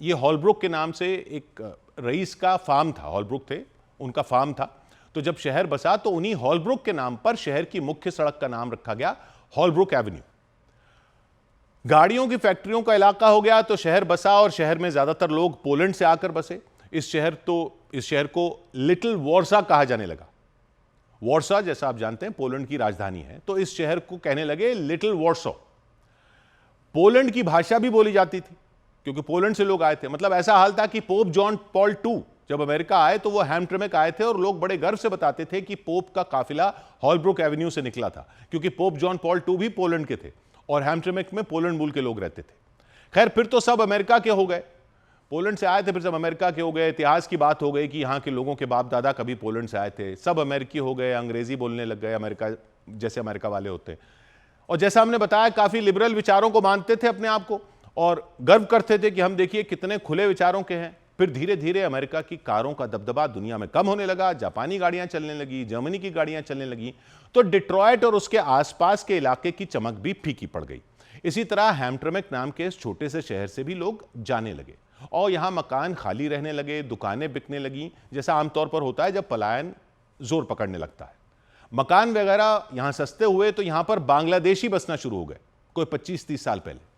ये हॉलब्रुक के नाम से एक रईस का फार्म था, हॉलब्रुक थे, उनका फार्म था। तो जब शहर बसा तो उन्हीं हॉलब्रुक के नाम पर शहर की मुख्य सड़क का नाम रखा गया हॉलब्रुक एवेन्यू। गाड़ियों की फैक्ट्रियों का इलाका हो गया तो शहर बसा, और शहर में ज्यादातर लोग पोलैंड से आकर बसे। इस शहर को लिटिल वॉर्सा कहा जाने लगा। वॉर्सा, जैसा आप जानते हैं, पोलैंड की राजधानी है, तो इस शहर को कहने लगे लिटिल वॉर्सो। पोलैंड की भाषा भी बोली जाती थी क्योंकि पोलैंड से लोग आए थे। मतलब ऐसा हाल था कि पोप जॉन पॉल II जब अमेरिका आए तो वो हैम्ट्रामिक आए थे, और लोग बड़े गर्व से बताते थे कि पोप का काफिला हॉलब्रुक एवेन्यू से निकला था, क्योंकि पोप जॉन पॉल II भी पोलैंड के थे और हैम्ट्रामिक में पोलैंड मूल के लोग रहते थे। खैर, फिर तो सब अमेरिका के हो गए। पोलैंड से आए थे, फिर सब अमेरिका के हो गए। इतिहास की बात हो गई कि यहाँ के लोगों के बाप दादा कभी पोलैंड से आए थे। सब अमेरिकी हो गए, अंग्रेजी बोलने लग गए, अमेरिका जैसे अमेरिका वाले होते। और जैसा हमने बताया, काफी लिबरल विचारों को मानते थे अपने आप को, और गर्व करते थे कि हम देखिए कितने खुले विचारों के हैं। फिर धीरे धीरे अमेरिका की कारों का दबदबा दुनिया में कम होने लगा। जापानी गाड़ियां चलने लगी, जर्मनी की गाड़ियां चलने लगी, तो डिट्रॉयट और उसके आसपास के इलाके की चमक भी फीकी पड़ गई। इसी तरह हैम्ट्रामिक नाम के इस छोटे से शहर से भी लोग जाने लगे, और यहां मकान खाली रहने लगे, दुकानें बिकने लगी, जैसा आमतौर पर होता है जब पलायन जोर पकड़ने लगता है। मकान वगैरह यहां सस्ते हुए तो यहां पर बांग्लादेशी बसना शुरू हो गए, कोई 25-30 साल पहले।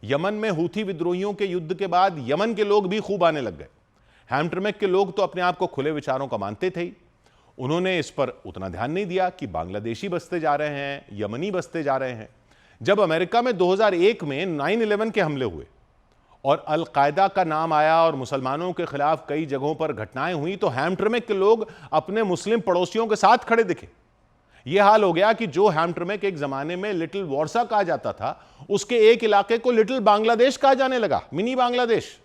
यमन में हूथी विद्रोहियों के युद्ध के बाद यमन के लोग भी खूब आने लग गए। हैम्ट्रामिक के लोग तो अपने आप को खुले विचारों का मानते थे ही, उन्होंने इस पर उतना ध्यान नहीं दिया कि बांग्लादेशी बसते जा रहे हैं, यमनी बसते जा रहे हैं। जब अमेरिका में 2001 में 9/11 के हमले हुए और अल-कायदा का नाम आया और मुसलमानों के खिलाफ कई जगहों पर घटनाएं हुई, तो हैमट्रमिक के लोग अपने मुस्लिम पड़ोसियों के साथ खड़े दिखे। यह हाल हो गया कि जो हैमट्रमिक एक जमाने में लिटिल वॉर्सा कहा जाता था, उसके एक इलाके को लिटिल बांग्लादेश कहा जाने लगा, मिनी बांग्लादेश।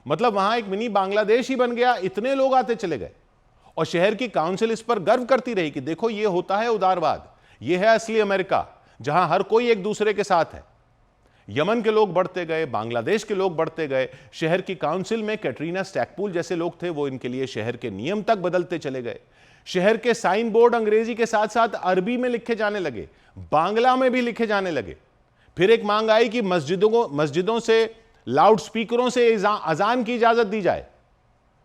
मतलब वहां एक मिनी बांग्लादेश ही बन गया, इतने लोग आते चले गए। और शहर की काउंसिल इस पर गर्व करती रही कि देखो ये होता है उदारवाद, ये है असली अमेरिका, जहां हर कोई एक दूसरे के साथ है। यमन के लोग बढ़ते गए, बांग्लादेश के लोग बढ़ते गए। शहर की काउंसिल में कैटरीना स्टैकपूल जैसे लोग थे, वो इनके लिए शहर के नियम तक बदलते चले गए। शहर के साइन बोर्ड अंग्रेजी के साथ साथ अरबी में लिखे जाने लगे, बांग्ला में भी लिखे जाने लगे। फिर एक मांग आई कि मस्जिदों से लाउड स्पीकरों से अजान की इजाजत दी जाए।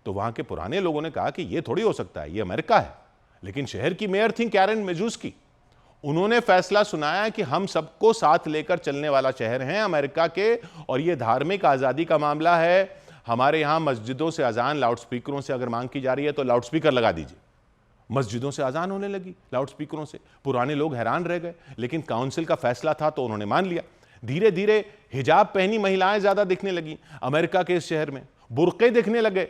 तो वहां के पुराने लोगों ने कहा कि यह थोड़ी हो सकता है, यह अमेरिका है। लेकिन शहर की मेयर थी कैरन मेजूस्की, उन्होंने फैसला सुनाया कि हम सबको साथ लेकर चलने वाला शहर है अमेरिका के, और यह धार्मिक आजादी का मामला है। हमारे यहां मस्जिदों से अजान लाउड स्पीकरों से अगर मांग की जा रही है तो लाउड स्पीकर लगा दीजिए। मस्जिदों से अजान होने लगी लाउड स्पीकरों से। पुराने लोग हैरान रह गए, लेकिन काउंसिल का फैसला था तो उन्होंने मान लिया। धीरे धीरे हिजाब पहनी महिलाएं ज्यादा दिखने लगी अमेरिका के इस शहर में, बुर्के दिखने लगे।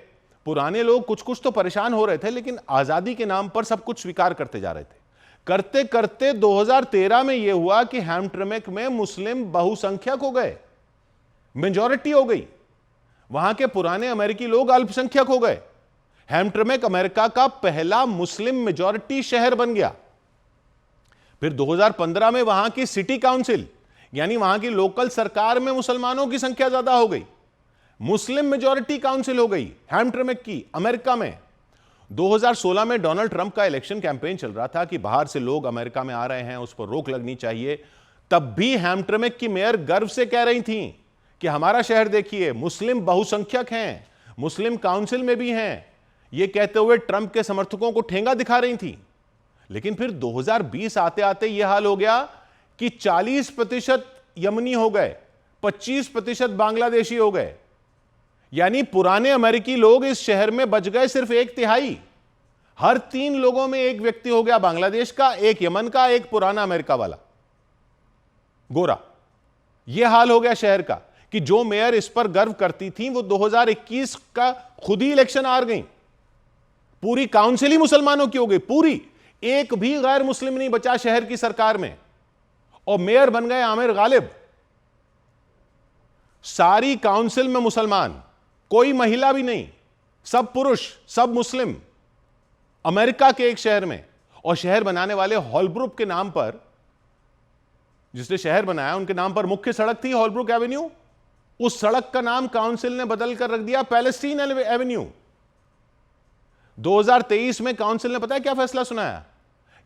पुराने लोग कुछ कुछ तो परेशान हो रहे थे, लेकिन आजादी के नाम पर सब कुछ स्वीकार करते जा रहे थे। करते करते 2013 में यह हुआ कि हैमट्रमिक में मुस्लिम बहुसंख्यक हो गए, मेजॉरिटी हो गई। वहां के पुराने अमेरिकी लोग अल्पसंख्यक हो गए। हैमट्रमिक अमेरिका का पहला मुस्लिम मेजॉरिटी शहर बन गया। फिर 2015 में वहां की सिटी काउंसिल यानी वहां की लोकल सरकार में मुसलमानों की संख्या ज्यादा हो गई, मुस्लिम मेजॉरिटी काउंसिल हो गई हैमट्रमिक की अमेरिका में। 2016 में डोनाल्ड ट्रंप का इलेक्शन कैंपेन चल रहा था कि बाहर से लोग अमेरिका में आ रहे हैं, उस पर रोक लगनी चाहिए। तब भी हैमट्रमिक की मेयर गर्व से कह रही थी कि हमारा शहर देखिए, मुस्लिम बहुसंख्यक हैं, मुस्लिम काउंसिल में भी हैं। यह कहते हुए ट्रंप के समर्थकों को ठेंगा दिखा रही थी। लेकिन फिर 2020 आते आते यह हाल हो गया कि 40% यमनी हो गए, 25% बांग्लादेशी हो गए। यानी पुराने अमेरिकी लोग इस शहर में बच गए सिर्फ 1/3। हर 3 लोगों में एक व्यक्ति हो गया बांग्लादेश का, एक यमन का, एक पुराना अमेरिका वाला गोरा। यह हाल हो गया शहर का कि जो मेयर इस पर गर्व करती थी वो 2021 का खुद ही इलेक्शन हार गई। पूरी काउंसिल ही मुसलमानों की हो गई, पूरी। एक भी गैर मुस्लिम नहीं बचा शहर की सरकार में, और मेयर बन गए आमिर गालिब। सारी काउंसिल में मुसलमान, कोई महिला भी नहीं, सब पुरुष, सब मुस्लिम, अमेरिका के एक शहर में। और शहर बनाने वाले हॉलब्रुक के नाम पर, जिसने शहर बनाया उनके नाम पर मुख्य सड़क थी हॉलब्रुक एवेन्यू, उस सड़क का नाम काउंसिल ने बदल कर रख दिया पैलेस्टीन एवेन्यू। 2023 में काउंसिल ने पता है क्या फैसला सुनाया?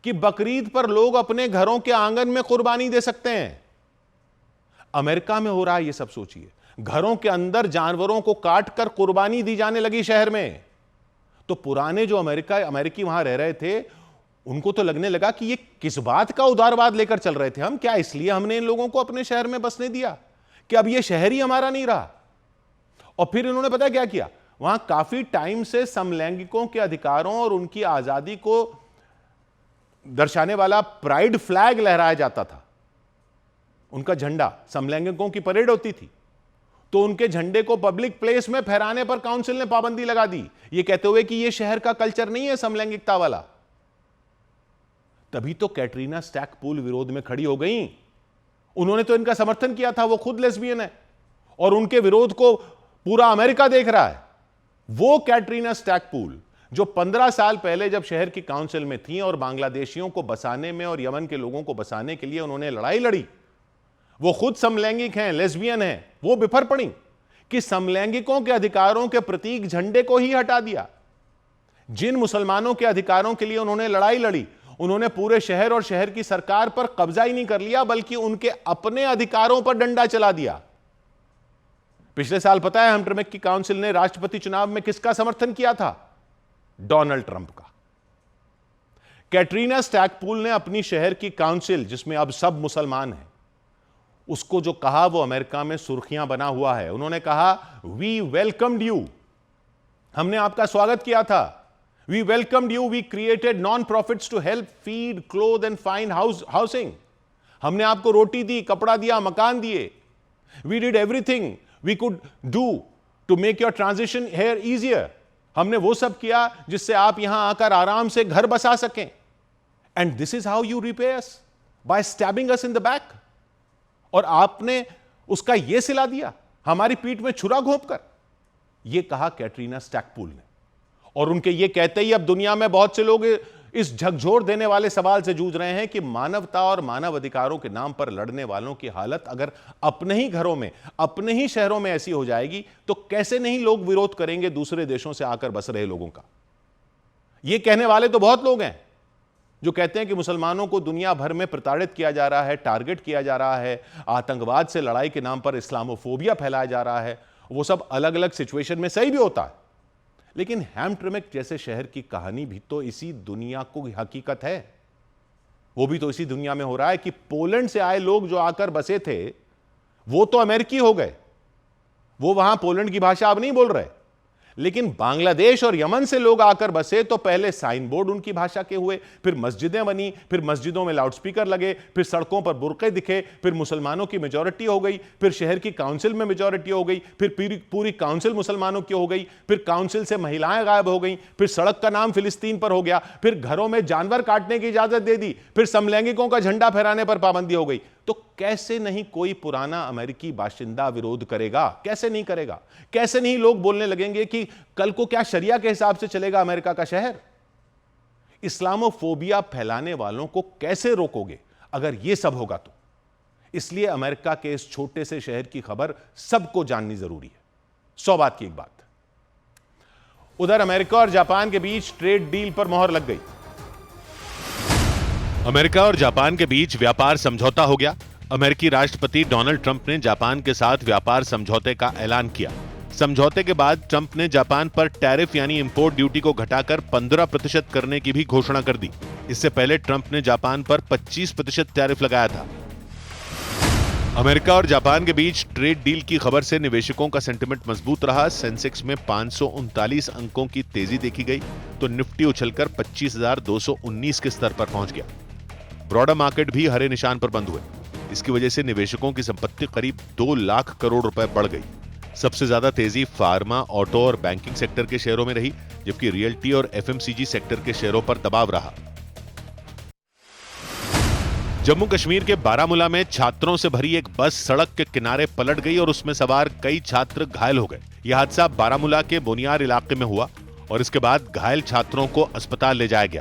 कि बकरीद पर लोग अपने घरों के आंगन में कुर्बानी दे सकते हैं। अमेरिका में हो रहा है ये सब, सोचिए। घरों के अंदर जानवरों को काट कर कुर्बानी दी जाने लगी शहर में। तो पुराने जो अमेरिकी वहां रह रहे थे, उनको तो लगने लगा कि ये किस बात का उदारवाद लेकर चल रहे थे हम, क्या इसलिए हमने इन लोगों को अपने शहर में बसने दिया कि अब ये शहर ही हमारा नहीं रहा। और फिर इन्होंने पता क्या किया, वहां काफी टाइम से समलैंगिकों के अधिकारों और उनकी आजादी को दर्शाने वाला प्राइड फ्लैग लहराया जाता था। उनका झंडा, समलैंगिकों की परेड होती थी, तो उनके झंडे को पब्लिक प्लेस में फहराने पर काउंसिल ने पाबंदी लगा दी, ये कहते हुए कि ये शहर का कल्चर नहीं है समलैंगिकता वाला। तभी तो कैटरीना स्टैकपूल विरोध में खड़ी हो गई। उन्होंने तो इनका समर्थन किया था, वो खुद लेस्बियन है, और उनके विरोध को पूरा अमेरिका देख रहा है। वो कैटरीना स्टैकपूल जो 15 साल पहले जब शहर की काउंसिल में थी और बांग्लादेशियों को बसाने में और यमन के लोगों को बसाने के लिए उन्होंने लड़ाई लड़ी, वो खुद समलैंगिक हैं, लेस्बियन हैं, वो बिफर पड़ी कि समलैंगिकों के अधिकारों के प्रतीक झंडे को ही हटा दिया। जिन मुसलमानों के अधिकारों के लिए उन्होंने लड़ाई लड़ी, उन्होंने पूरे शहर और शहर की सरकार पर कब्जा ही नहीं कर लिया, बल्कि उनके अपने अधिकारों पर डंडा चला दिया। पिछले साल पता है हैमट्रमिक की काउंसिल ने राष्ट्रपति चुनाव में किसका समर्थन किया था? डोनाल्ड ट्रंप का। कैटरीना स्टैकपूल ने अपनी शहर की काउंसिल, जिसमें अब सब मुसलमान हैं, उसको जो कहा वो अमेरिका में सुर्खियां बना हुआ है। उन्होंने कहा, वी वेलकम्ड यू, हमने आपका स्वागत किया था। We welcomed you. We created non-profits to help feed, clothe and find housing. हमने आपको रोटी दी, कपड़ा दिया, मकान दिए. We did everything we could do to make your transition here easier. हमने वो सब किया जिससे आप यहां आकर आराम से घर बसा सकें. And this is how you repay us, by stabbing us in the back. और आपने उसका यह सिला दिया हमारी पीठ में छुरा घोंपकर. यह कहा कैटरीना स्टैकपूल ने. और उनके ये कहते ही अब दुनिया में बहुत से लोग इस झकझोर देने वाले सवाल से जूझ रहे हैं कि मानवता और मानव अधिकारों के नाम पर लड़ने वालों की हालत अगर अपने ही घरों में, अपने ही शहरों में ऐसी हो जाएगी तो कैसे नहीं लोग विरोध करेंगे दूसरे देशों से आकर बस रहे लोगों का. ये कहने वाले तो बहुत लोग हैं जो कहते हैं कि मुसलमानों को दुनिया भर में प्रताड़ित किया जा रहा है, टारगेट किया जा रहा है, आतंकवाद से लड़ाई के नाम पर इस्लामोफोबिया फैलाया जा रहा है. वो सब अलग अलग सिचुएशन में सही भी होता है, लेकिन हैमट्रिमिक जैसे शहर की कहानी भी तो इसी दुनिया को हकीकत है. वो भी तो इसी दुनिया में हो रहा है कि पोलैंड से आए लोग जो आकर बसे थे वो तो अमेरिकी हो गए. वो वहां पोलैंड की भाषा अब नहीं बोल रहे, लेकिन बांग्लादेश और यमन से लोग आकर बसे तो पहले साइन बोर्ड उनकी भाषा के हुए, फिर मस्जिदें बनी, फिर मस्जिदों में लाउडस्पीकर लगे, फिर सड़कों पर बुर्के दिखे, फिर मुसलमानों की मेजॉरिटी हो गई, फिर शहर की काउंसिल में मेजॉरिटी हो गई, फिर पूरी काउंसिल मुसलमानों की हो गई, फिर काउंसिल से महिलाएं गायब हो गई, फिर सड़क का नाम फिलिस्तीन पर हो गया, फिर घरों में जानवर काटने की इजाजत दे दी, फिर समलैंगिकों का झंडा फहराने पर पाबंदी हो गई. तो कैसे नहीं कोई पुराना अमेरिकी बाशिंदा विरोध करेगा? कैसे नहीं करेगा? कैसे नहीं लोग बोलने लगेंगे कि कल को क्या शरिया के हिसाब से चलेगा अमेरिका का शहर? इस्लामोफोबिया फैलाने वालों को कैसे रोकोगे अगर यह सब होगा तो? इसलिए अमेरिका के इस छोटे से शहर की खबर सबको जाननी जरूरी है. 100 बात की एक बात. उधर अमेरिका और जापान के बीच ट्रेड डील पर मोहर लग गई. अमेरिका और जापान के बीच व्यापार समझौता हो गया. अमेरिकी राष्ट्रपति डोनाल्ड ट्रंप ने जापान के साथ व्यापार समझौते का ऐलान किया. समझौते के बाद ट्रंप ने जापान पर टैरिफ यानी इंपोर्ट ड्यूटी को घटाकर 15% करने की भी घोषणा कर दी. इससे पहले ट्रंप ने जापान पर 25% टैरिफ लगाया था. अमेरिका और जापान के बीच ट्रेड डील की खबर से निवेशकों का सेंटिमेंट मजबूत रहा. सेंसेक्स में 539 अंकों की तेजी देखी गई तो निफ्टी उछलकर 25,219 के स्तर पर पहुंच गया. ब्रॉडर मार्केट भी हरे निशान पर बंद हुए. इसकी वजह से निवेशकों की संपत्ति करीब 2 लाख करोड़ रुपए बढ़ गई. सबसे ज्यादा तेजी फार्मा, ऑटो और बैंकिंग सेक्टर के शेयरों में रही, जबकि रियल्टी और एफएमसीजी सेक्टर के शेयरों पर दबाव रहा. जम्मू कश्मीर के बारामूला में छात्रों से भरी एक बस सड़क के किनारे पलट गई और उसमें सवार कई छात्र घायल हो गए. यह हादसा बारामूला के बोनियार इलाके में हुआ और इसके बाद घायल छात्रों को अस्पताल ले जाया गया.